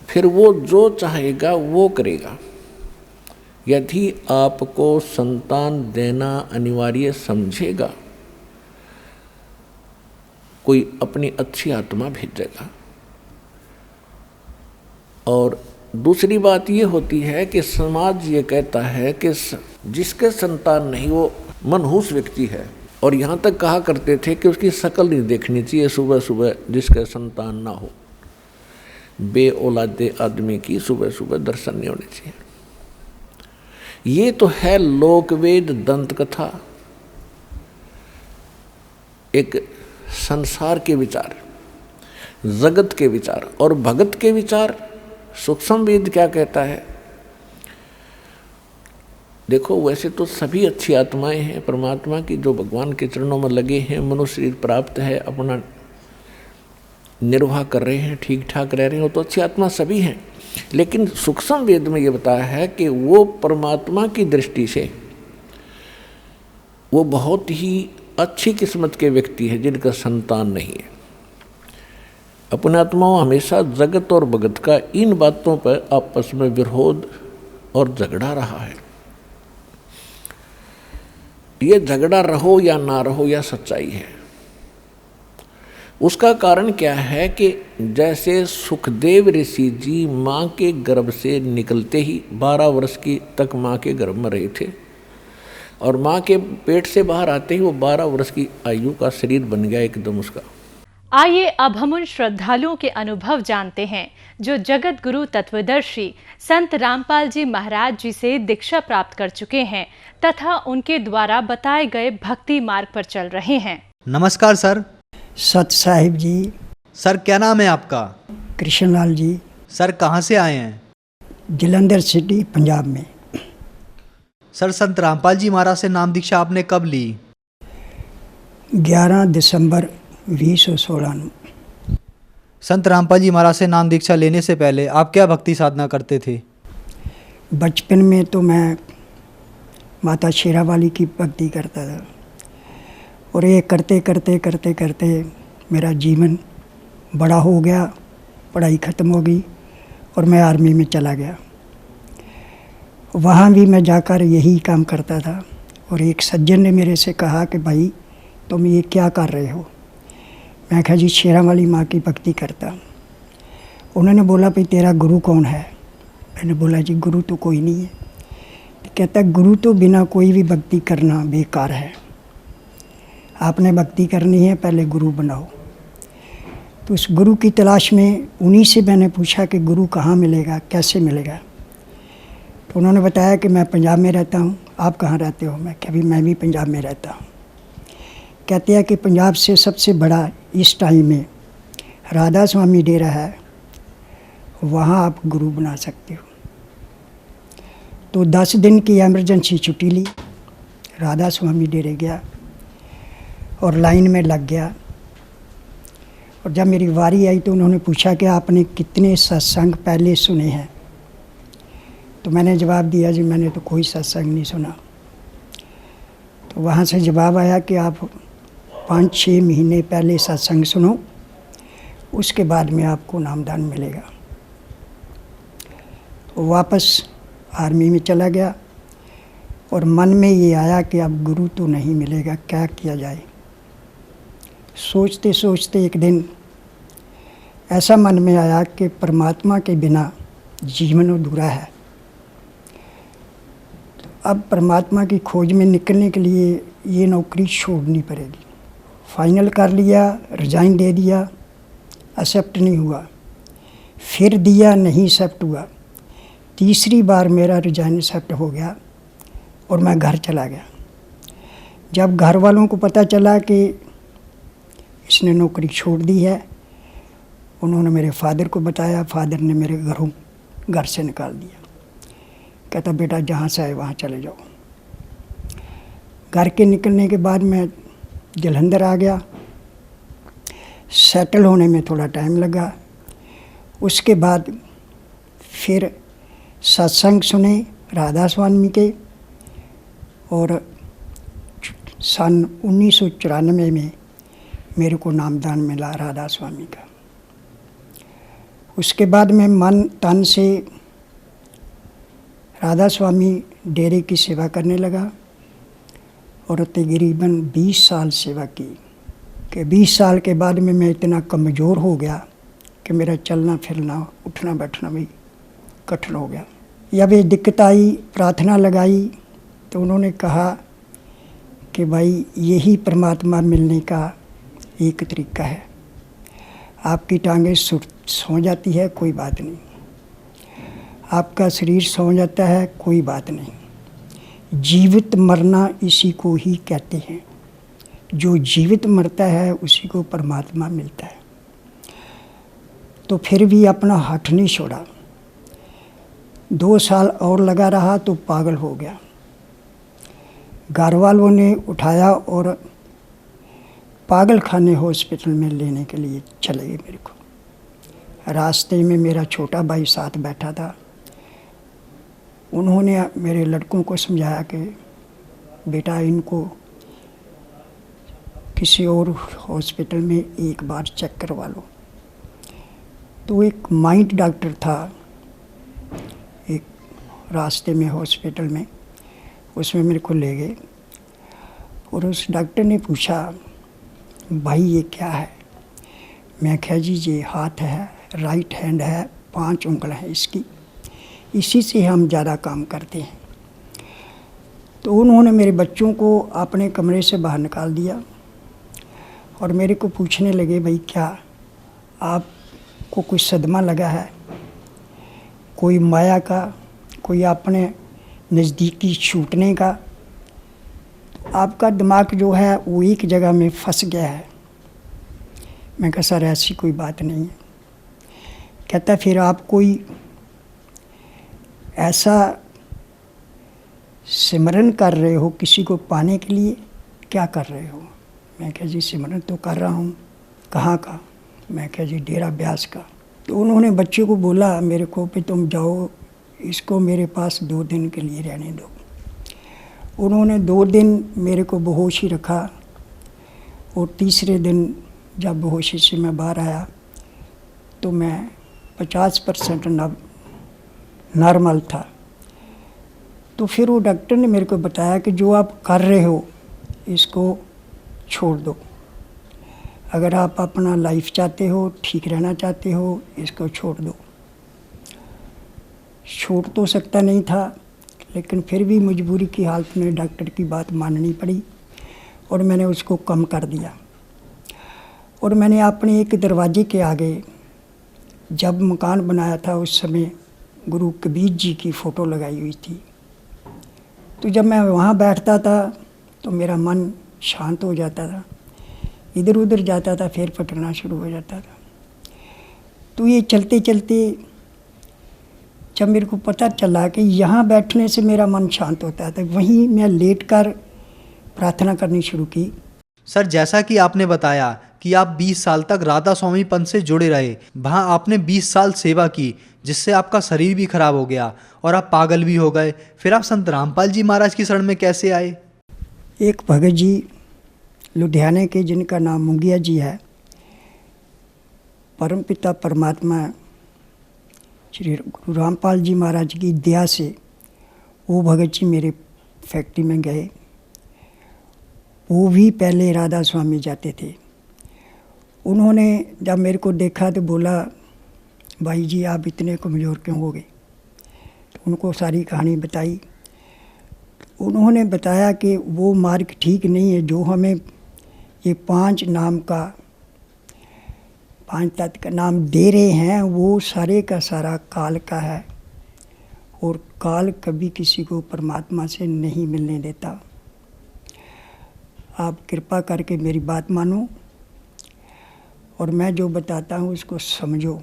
फिर वो जो चाहेगा वो करेगा। यदि आपको संतान देना अनिवार्य समझेगा, कोई अपनी अच्छी आत्मा भेजेगा। और दूसरी बात ये होती है कि समाज ये कहता है कि जिसके संतान नहीं वो मनहूस व्यक्ति है, और यहाँ तक कहा करते थे कि उसकी शक्ल नहीं देखनी चाहिए सुबह सुबह, जिसके संतान ना हो, बे औलादे आदमी की सुबह सुबह दर्शन नहीं होने चाहिए। ये तो है लोकवेद दंत कथा, एक संसार के विचार, जगत के विचार। और भगत के विचार सूक्ष्म वेद क्या कहता है, देखो वैसे तो सभी अच्छी आत्माएं हैं परमात्मा की, जो भगवान के चरणों में लगे हैं, मनुष्य शरीर प्राप्त है, अपना निर्वाह कर रहे हैं, ठीक ठाक रह रहे हैं, वो तो अच्छी आत्मा सभी हैं। लेकिन सूक्ष्म वेद में ये बताया है कि वो परमात्मा की दृष्टि से वो बहुत ही अच्छी किस्मत के व्यक्ति है जिनका संतान नहीं है। अपने आत्माओं हमेशा जगत और भगत का इन बातों पर आपस में विरोध और झगड़ा रहा है। ये झगड़ा रहो या ना रहो या सच्चाई है। उसका कारण क्या है कि जैसे सुखदेव ऋषि जी माँ के गर्भ से निकलते ही 12 वर्ष की तक माँ के गर्भ में रहे थे, और माँ के पेट से बाहर आते ही वो 12 वर्ष की आयु का शरीर बन गया एकदम उसका। आइए अब हम उन श्रद्धालुओं के अनुभव जानते हैं जो जगत गुरु तत्वदर्शी संत रामपाल जी महाराज जी से दीक्षा प्राप्त कर चुके हैं तथा उनके द्वारा बताए गए भक्ति मार्ग पर चल रहे हैं। नमस्कार सर। सत साहिब जी। सर क्या नाम है आपका? कृष्णलाल जी। सर कहाँ से आए हैं? जलंधर सिटी पंजाब में। सर संत रामपाल जी महाराज से नाम दीक्षा आपने कब ली? 11 दिसंबर 2016। संत रामपाल जी महाराज से नाम दीक्षा लेने से पहले आप क्या भक्ति साधना करते थे? बचपन में तो मैं माता शेरावाली की भक्ति करता था, और ये करते करते करते करते मेरा जीवन बड़ा हो गया, पढ़ाई ख़त्म हो गई और मैं आर्मी में चला गया। वहाँ भी मैं जाकर यही काम करता था, और एक सज्जन ने मेरे से कहा कि भाई तुम ये क्या कर रहे हो? मैं कहा जी शेरावाली माँ की भक्ति करता। उन्होंने बोला भाई तेरा गुरु कौन है? मैंने बोला जी गुरु तो कोई नहीं है। कहता गुरु तो बिना कोई भी भक्ति करना बेकार है, आपने भक्ति करनी है पहले गुरु बनाओ। तो उस गुरु की तलाश में उन्हीं से मैंने पूछा कि गुरु कहाँ मिलेगा, कैसे मिलेगा? तो उन्होंने बताया कि मैं पंजाब में रहता हूँ, आप कहाँ रहते हो? मैं कभी मैं भी पंजाब में रहता हूँ। कहते हैं कि पंजाब से सबसे बड़ा इस टाइम में राधा स्वामी डेरा है, वहाँ आप गुरु बना सकते हो। तो 10 दिन की एमरजेंसी छुट्टी ली, राधा स्वामी डेरे गया और लाइन में लग गया। और जब मेरी बारी आई तो उन्होंने पूछा कि आपने कितने सत्संग पहले सुने हैं? तो मैंने जवाब दिया जी मैंने तो कोई सत्संग नहीं सुना। तो वहाँ से जवाब आया कि आप 5-6 महीने पहले सत्संग सुनो, उसके बाद में आपको नामदान मिलेगा। तो वापस आर्मी में चला गया, और मन में ये आया कि अब गुरु तो नहीं मिलेगा, क्या किया जाए। सोचते सोचते एक दिन ऐसा मन में आया कि परमात्मा के बिना जीवन अधूरा है। तो अब परमात्मा की खोज में निकलने के लिए ये नौकरी छोड़नी पड़ेगी। फाइनल कर लिया, रिजाइन दे दिया, एक्सेप्ट नहीं हुआ। फिर दिया, नहीं एक्सेप्ट हुआ। तीसरी बार मेरा रिजाइन एक्सेप्ट हो गया और मैं घर चला गया। जब घर वालों को पता चला कि इसने नौकरी छोड़ दी है, उन्होंने मेरे फादर को बताया। फादर ने मेरे घर से निकाल दिया। कहता बेटा जहाँ से आए वहाँ चले जाओ। घर के निकलने के बाद मैं जलंधर आ गया। सेटल होने में थोड़ा टाइम लगा। उसके बाद फिर सत्संग सुने राधा स्वामी के, और सन 1994 में मेरे को नामदान मिला राधा स्वामी का। उसके बाद मैं मन तन से राधा स्वामी डेरे की सेवा करने लगा, और तकरीबन 20 साल सेवा की। कि 20 साल के बाद में मैं इतना कमज़ोर हो गया कि मेरा चलना फिरना उठना बैठना भी कठिन हो गया। जब ये दिक्कत आई, प्रार्थना लगाई, तो उन्होंने कहा कि भाई यही परमात्मा मिलने का एक तरीका है। आपकी टांगें सो जाती है, कोई बात नहीं। आपका शरीर सो जाता है, कोई बात नहीं। जीवित मरना इसी को ही कहते हैं। जो जीवित मरता है उसी को परमात्मा मिलता है। तो फिर भी अपना हठ नहीं छोड़ा। 2 साल और लगा रहा तो पागल हो गया। घर वालों ने उठाया और पागल खाने हॉस्पिटल में लेने के लिए चले गए मेरे को। रास्ते में मेरा छोटा भाई साथ बैठा था। उन्होंने मेरे लड़कों को समझाया कि बेटा इनको किसी और हॉस्पिटल में एक बार चेक करवा लो। तो एक माइंड डॉक्टर था एक रास्ते में हॉस्पिटल में, उसमें मेरे को ले गए और उस डॉक्टर ने पूछा भाई ये क्या है? मैं कहा जी ये हाथ है, राइट हैंड है, 5 उंगल है इसकी, इसी से हम ज़्यादा काम करते हैं। तो उन्होंने मेरे बच्चों को अपने कमरे से बाहर निकाल दिया और मेरे को पूछने लगे भाई क्या आपको कोई सदमा लगा है, कोई माया का, कोई अपने नज़दीकी छूटने का, आपका दिमाग जो है वो एक जगह में फंस गया है। मैं कहा सर ऐसी कोई बात नहीं है। कहता फिर आप कोई ऐसा सिमरन कर रहे हो किसी को पाने के लिए, क्या कर रहे हो? मैं कहा जी सिमरन तो कर रहा हूँ। कहाँ का? मैं कहा जी डेरा ब्यास का। तो उन्होंने बच्चे को बोला मेरे को कि तुम जाओ इसको मेरे पास 2 दिन के लिए रहने दो। उन्होंने 2 दिन मेरे को बेहोश ही रखा और तीसरे दिन जब बेहोशी से मैं बाहर आया तो मैं 50% नॉर्मल था। तो फिर वो डॉक्टर ने मेरे को बताया कि जो आप कर रहे हो इसको छोड़ दो। अगर आप अपना लाइफ चाहते हो, ठीक रहना चाहते हो, इसको छोड़ दो। छोड़ तो सकता नहीं था लेकिन फिर भी मजबूरी की हालत में डॉक्टर की बात माननी पड़ी और मैंने उसको कम कर दिया। और मैंने अपने एक दरवाजे के आगे जब मकान बनाया था उस समय गुरु कबीर जी की फ़ोटो लगाई हुई थी। तो जब मैं वहाँ बैठता था तो मेरा मन शांत हो जाता था, इधर उधर जाता था फिर फटना शुरू हो जाता था। तो ये चलते चलते जब मेरे को पता चला कि यहाँ बैठने से मेरा मन शांत होता था, वहीं मैं लेटकर प्रार्थना करनी शुरू की। सर जैसा कि आपने बताया कि आप 20 साल तक राधा स्वामी पंथ से जुड़े रहे, वहाँ आपने 20 साल सेवा की जिससे आपका शरीर भी खराब हो गया और आप पागल भी हो गए। फिर आप संत रामपाल जी महाराज की शरण में कैसे आए? एक भगत जी लुधियाने के जिनका नाम मुंगिया जी है, परमपिता परमात्मा श्री गुरु रामपाल जी महाराज की दया से वो भगत जी मेरे फैक्ट्री में गए। वो भी पहले राधा स्वामी जाते थे। उन्होंने जब मेरे को देखा तो बोला भाई जी आप इतने कमज़ोर क्यों हो गए? तो उनको सारी कहानी बताई। उन्होंने बताया कि वो मार्ग ठीक नहीं है, जो हमें ये 5 नाम का 5 तत्व का नाम दे रहे हैं वो सारे का सारा काल का है और काल कभी किसी को परमात्मा से नहीं मिलने देता। आप कृपा करके मेरी बात मानो और मैं जो बताता हूँ उसको समझो।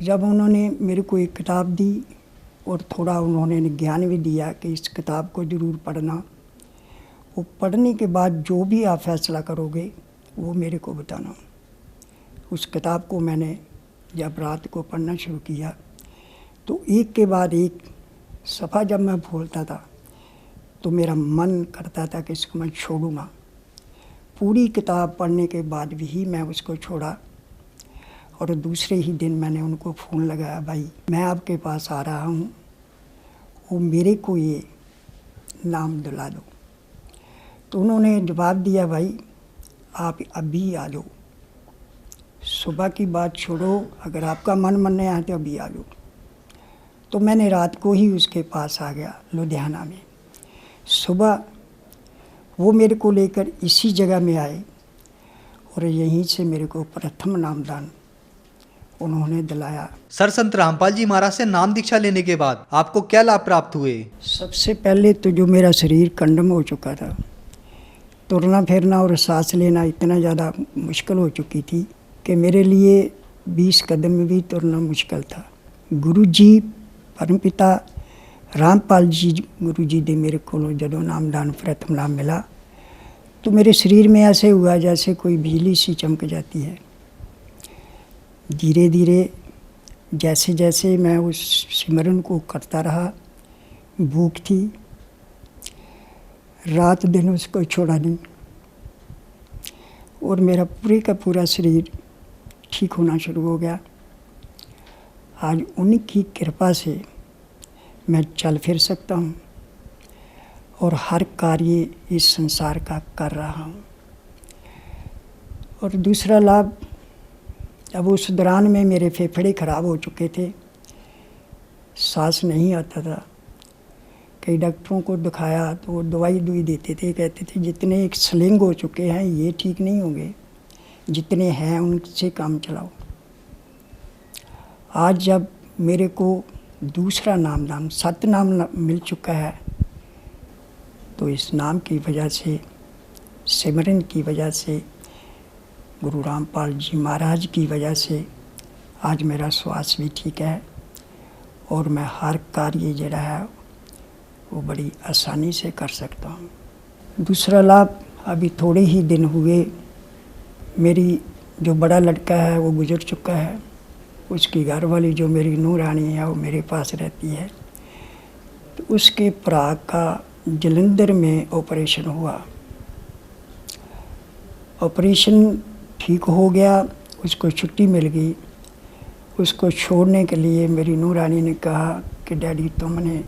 जब उन्होंने मेरे को एक किताब दी और थोड़ा उन्होंने ज्ञान भी दिया कि इस किताब को ज़रूर पढ़ना, वो पढ़ने के बाद जो भी आप फैसला करोगे वो मेरे को बताना। उस किताब को मैंने जब रात को पढ़ना शुरू किया तो एक के बाद एक सफ़ा जब मैं बोलता था तो मेरा मन करता था कि इसको मैं छोड़ूंगा। पूरी किताब पढ़ने के बाद भी मैं उसको छोड़ा और दूसरे ही दिन मैंने उनको फ़ोन लगाया, भाई मैं आपके पास आ रहा हूँ, वो मेरे को ये नाम दिला दो। तो उन्होंने जवाब दिया, भाई आप अभी आ जाओ, सुबह की बात छोड़ो, अगर आपका मन मानने आए तो अभी आ जाओ। तो मैंने रात को ही उसके पास आ गया लुधियाना में। सुबह वो मेरे को लेकर इसी जगह में आए और यहीं से मेरे को प्रथम नामदान उन्होंने दिलाया। सर संत रामपाल जी महाराज से नाम दीक्षा लेने के बाद आपको क्या लाभ प्राप्त हुए? सबसे पहले तो जो मेरा शरीर कंडम हो चुका था, तुरना फिरना और सांस लेना इतना ज़्यादा मुश्किल हो चुकी थी कि मेरे लिए 20 कदम भी तुरना मुश्किल था। गुरु जी परमपिता रामपाल जी गुरु जी ने मेरे को जदों नामदान प्रथम नाम मिला तो मेरे शरीर में ऐसे हुआ जैसे कोई बिजली सी चमक जाती है। धीरे धीरे जैसे जैसे मैं उस सिमरन को करता रहा, भूख थी, रात दिन उसको छोड़ा नहीं और मेरा पूरे का पूरा शरीर ठीक होना शुरू हो गया। आज उनकी कृपा से मैं चल फिर सकता हूँ और हर कार्य इस संसार का कर रहा हूँ। और दूसरा लाभ, अब उस दौरान में मेरे फेफड़े खराब हो चुके थे, सांस नहीं आता था। कई डॉक्टरों को दिखाया तो वो दवाई देते थे, कहते थे जितने एक स्लिंग हो चुके हैं ये ठीक नहीं होंगे, जितने हैं उनसे काम चलाओ। आज जब मेरे को दूसरा नाम सतनाम मिल चुका है तो इस नाम की वजह से, सिमरन की वजह से, गुरु रामपाल जी महाराज की वजह से आज मेरा श्वास भी ठीक है और मैं हर कार्य जड़ा है वो बड़ी आसानी से कर सकता हूँ। दूसरा लाभ, अभी थोड़े ही दिन हुए मेरी जो बड़ा लड़का है वो गुजर चुका है, उसकी घरवाली जो मेरी नूरानी है वो मेरे पास रहती है। तो उसके भरा का जलंधर में ऑपरेशन हुआ, ऑपरेशन ठीक हो गया, उसको छुट्टी मिल गई। उसको छोड़ने के लिए मेरी नूरानी ने कहा कि डैडी तुमने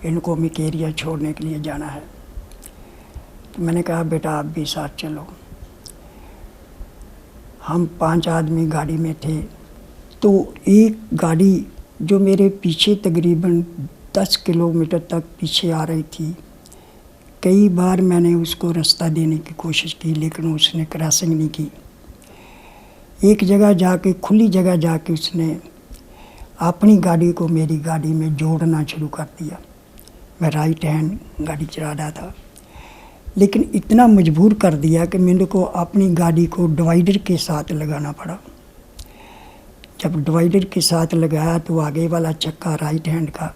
इनको मिकेरिया छोड़ने के लिए जाना है। तो मैंने कहा बेटा आप भी साथ चलो। हम 5 आदमी गाड़ी में थे तो एक गाड़ी जो मेरे पीछे तकरीबन 10 किलोमीटर तक पीछे आ रही थी, कई बार मैंने उसको रास्ता देने की कोशिश की लेकिन उसने क्रॉसिंग नहीं की। एक जगह जाके, खुली जगह जाके उसने अपनी गाड़ी को मेरी गाड़ी में जोड़ना शुरू कर दिया। मैं राइट हैंड गाड़ी चला रहा था, लेकिन इतना मजबूर कर दिया कि मेरे को अपनी गाड़ी को डिवाइडर के साथ लगाना पड़ा। जब डिवाइडर के साथ लगाया तो आगे वाला चक्का राइट हैंड का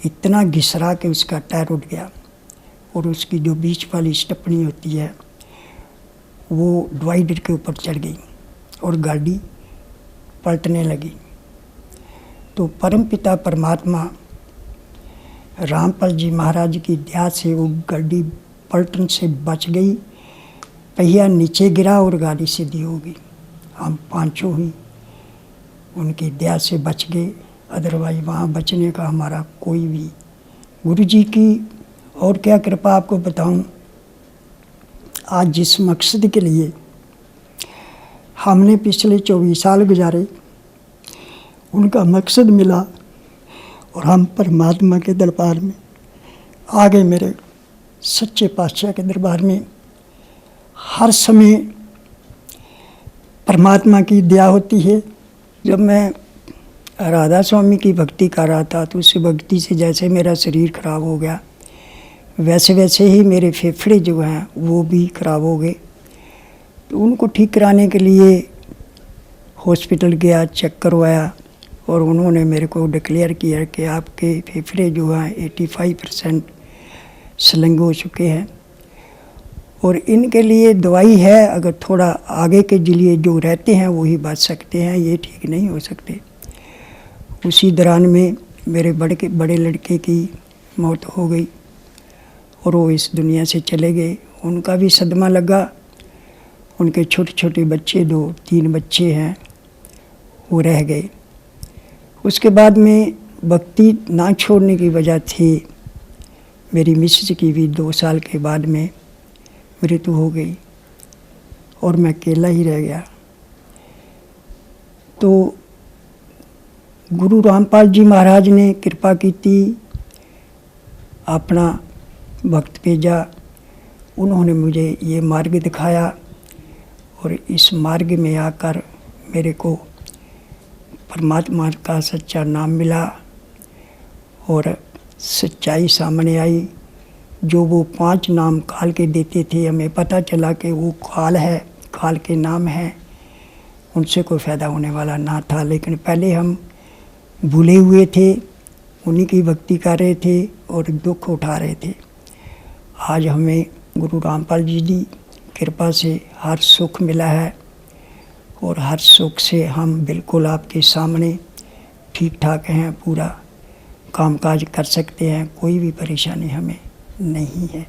इतना घिसरा कि उसका टायर उठ गया और उसकी जो बीच वाली स्टपनी होती है वो डिवाइडर के ऊपर चढ़ गई और गाड़ी पलटने लगी। तो परमपिता परमात्मा रामपाल जी महाराज की दया से वो गाड़ी पलटन से बच गई, पहिया नीचे गिरा और गाड़ी सीधी हो गई। हम पांचों ही उनकी दया से बच गए, अदरवाइज वहाँ बचने का हमारा कोई भी, गुरु जी की और क्या कृपा आपको बताऊं। आज जिस मकसद के लिए हमने पिछले 24 साल गुजारे, उनका मकसद मिला और हम परमात्मा के दरबार में आ गए। मेरे सच्चे पातशाह के दरबार में हर समय परमात्मा की दया होती है। जब मैं राधा स्वामी की भक्ति कर रहा था तो उस भक्ति से जैसे मेरा शरीर खराब हो गया, वैसे वैसे ही मेरे फेफड़े जो हैं वो भी खराब हो गए। तो उनको ठीक कराने के लिए हॉस्पिटल गया, चेक करवाया और उन्होंने मेरे को डिक्लेयर किया कि आपके फेफड़े जो हैं 85% स्लिंग हो चुके हैं और इनके लिए दवाई है, अगर थोड़ा आगे के लिए जो रहते हैं वही बच सकते हैं, ये ठीक नहीं हो सकते। उसी दौरान में मेरे बड़े लड़के की मौत हो गई और वो इस दुनिया से चले गए। उनका भी सदमा लगा, उनके छोटे छोटे बच्चे 2-3 बच्चे हैं वो रह गए। उसके बाद में भक्ति ना छोड़ने की वजह थी मेरी मिसेज की भी 2 साल के बाद में मृत्यु हो गई और मैं अकेला ही रह गया। तो गुरु रामपाल जी महाराज ने कृपा की थी, अपना भक्त भेजा, उन्होंने मुझे ये मार्ग दिखाया और इस मार्ग में आकर मेरे को परमात्मा का सच्चा नाम मिला और सच्चाई सामने आई। जो वो 5 नाम काल के देते थे, हमें पता चला कि वो काल है, काल के नाम हैं, उनसे कोई फ़ायदा होने वाला ना था। लेकिन पहले हम भूले हुए थे उन्हीं की भक्ति कर रहे थे और दुख उठा रहे थे। आज हमें गुरु रामपाल जी की कृपा से हर सुख मिला है और हर सुख से हम बिल्कुल आपके सामने ठीक ठाक हैं, पूरा कामकाज कर सकते हैं, कोई भी परेशानी हमें नहीं है।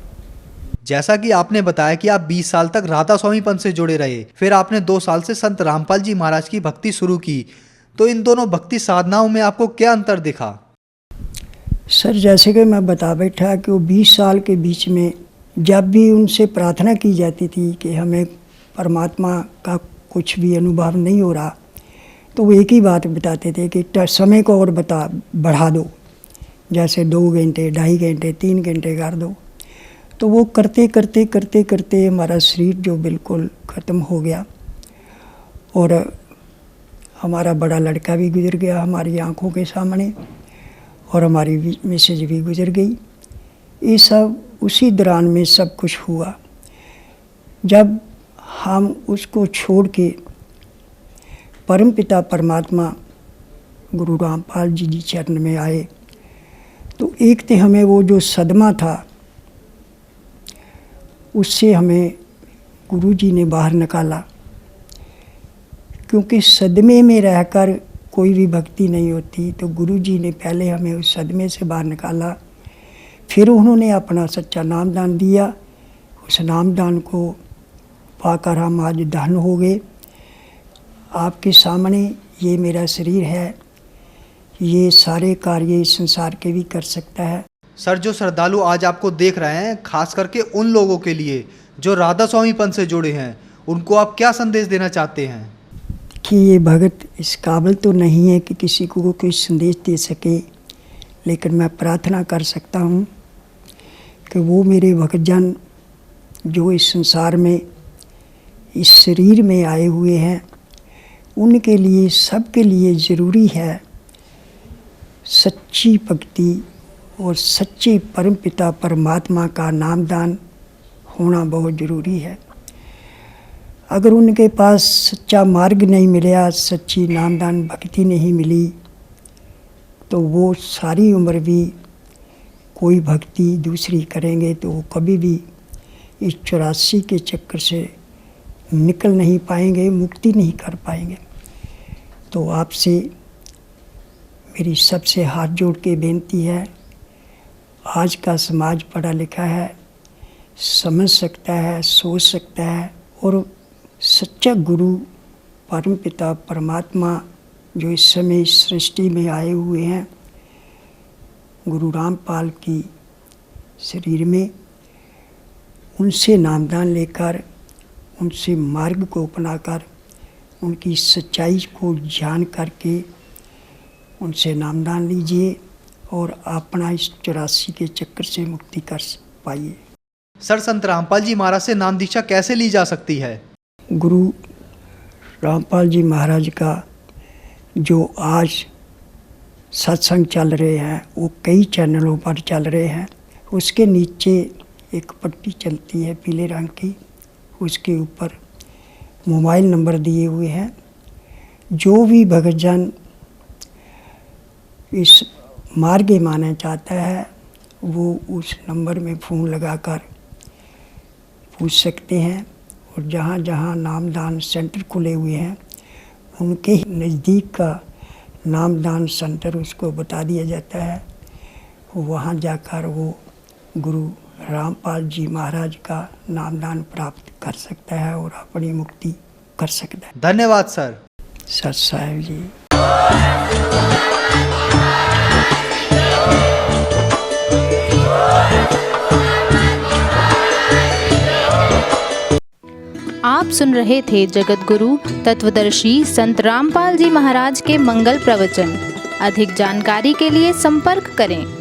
जैसा कि आपने बताया कि आप 20 साल तक राधा स्वामी पंथ से जुड़े रहे, फिर आपने 2 साल से संत रामपाल जी महाराज की भक्ति शुरू की, तो इन दोनों भक्ति साधनाओं में आपको क्या अंतर दिखा? सर, जैसे कि मैं बता बैठा कि वो 20 साल के बीच में जब भी उनसे प्रार्थना की जाती थी कि हमें परमात्मा का कुछ भी अनुभव नहीं हो रहा, तो वो एक ही बात बताते थे कि समय को और बढ़ा दो, जैसे 2 घंटे, 2.5 घंटे, 3 घंटे कर दो। तो वो करते करते करते करते हमारा शरीर जो बिल्कुल ख़त्म हो गया और हमारा बड़ा लड़का भी गुजर गया हमारी आंखों के सामने और हमारी मिसेज भी गुजर गई। ये सब उसी दौरान में सब कुछ हुआ। जब हम उसको छोड़ के परमपिता परमात्मा गुरु रामपाल जी की चरण में आए, तो एक तो हमें वो जो सदमा था उससे हमें गुरु जी ने बाहर निकाला, क्योंकि सदमे में रहकर कोई भी भक्ति नहीं होती। तो गुरु जी ने पहले हमें उस सदमे से बाहर निकाला, फिर उन्होंने अपना सच्चा नामदान दिया। उस नामदान को पाकर हम आज धन हो गए। आपके सामने ये मेरा शरीर है, ये सारे कार्य इस संसार के भी कर सकता है। सर, जो श्रद्धालु आज आपको देख रहे हैं, खास करके उन लोगों के लिए जो राधा स्वामी पंथ से जुड़े हैं, उनको आप क्या संदेश देना चाहते हैं? कि ये भगत इस काबिल तो नहीं है कि किसी को कोई संदेश दे सके, लेकिन मैं प्रार्थना कर सकता हूँ कि वो मेरे भक्तजन जो इस संसार में इस शरीर में आए हुए हैं, उनके लिए, सबके लिए ज़रूरी है सच्ची भक्ति और सच्चे परमपिता परमात्मा का नामदान होना बहुत ज़रूरी है। अगर उनके पास सच्चा मार्ग नहीं मिला, सच्ची नामदान भक्ति नहीं मिली, तो वो सारी उम्र भी कोई भक्ति दूसरी करेंगे तो वो कभी भी इस 84 के चक्कर से निकल नहीं पाएंगे, मुक्ति नहीं कर पाएंगे। तो आपसे मेरी सबसे हाथ जोड़ के बेनती है, आज का समाज पढ़ा लिखा है, समझ सकता है, सोच सकता है, और सच्चा गुरु परमपिता परमात्मा जो इस समय इस सृष्टि में आए हुए हैं, गुरु रामपाल की शरीर में, उनसे नामदान लेकर, उनसे मार्ग को अपनाकर, उनकी सच्चाई को जान करके उनसे नामदान लीजिए और अपना इस 84 के चक्कर से मुक्ति कर पाइए। सर, संत रामपाल जी महाराज से नाम दीक्षा कैसे ली जा सकती है? गुरु रामपाल जी महाराज का जो आज सत्संग चल रहे हैं वो कई चैनलों पर चल रहे हैं। उसके नीचे एक पट्टी चलती है पीले रंग की, उसके ऊपर मोबाइल नंबर दिए हुए हैं। जो भी भक्तजन इस मार्ग माना चाहता है वो उस नंबर में फ़ोन लगाकर पूछ सकते हैं, और जहाँ जहाँ नामदान सेंटर खुले हुए हैं उनके नज़दीक का नामदान सेंटर उसको बता दिया जाता है। वहाँ जाकर वो गुरु रामपाल जी महाराज का नामदान प्राप्त कर सकता है और अपनी मुक्ति कर सकता है। धन्यवाद सर। सत साहिब जी। आप सुन रहे थे जगत गुरु तत्वदर्शी संत रामपाल जी महाराज के मंगल प्रवचन। अधिक जानकारी के लिए संपर्क करें।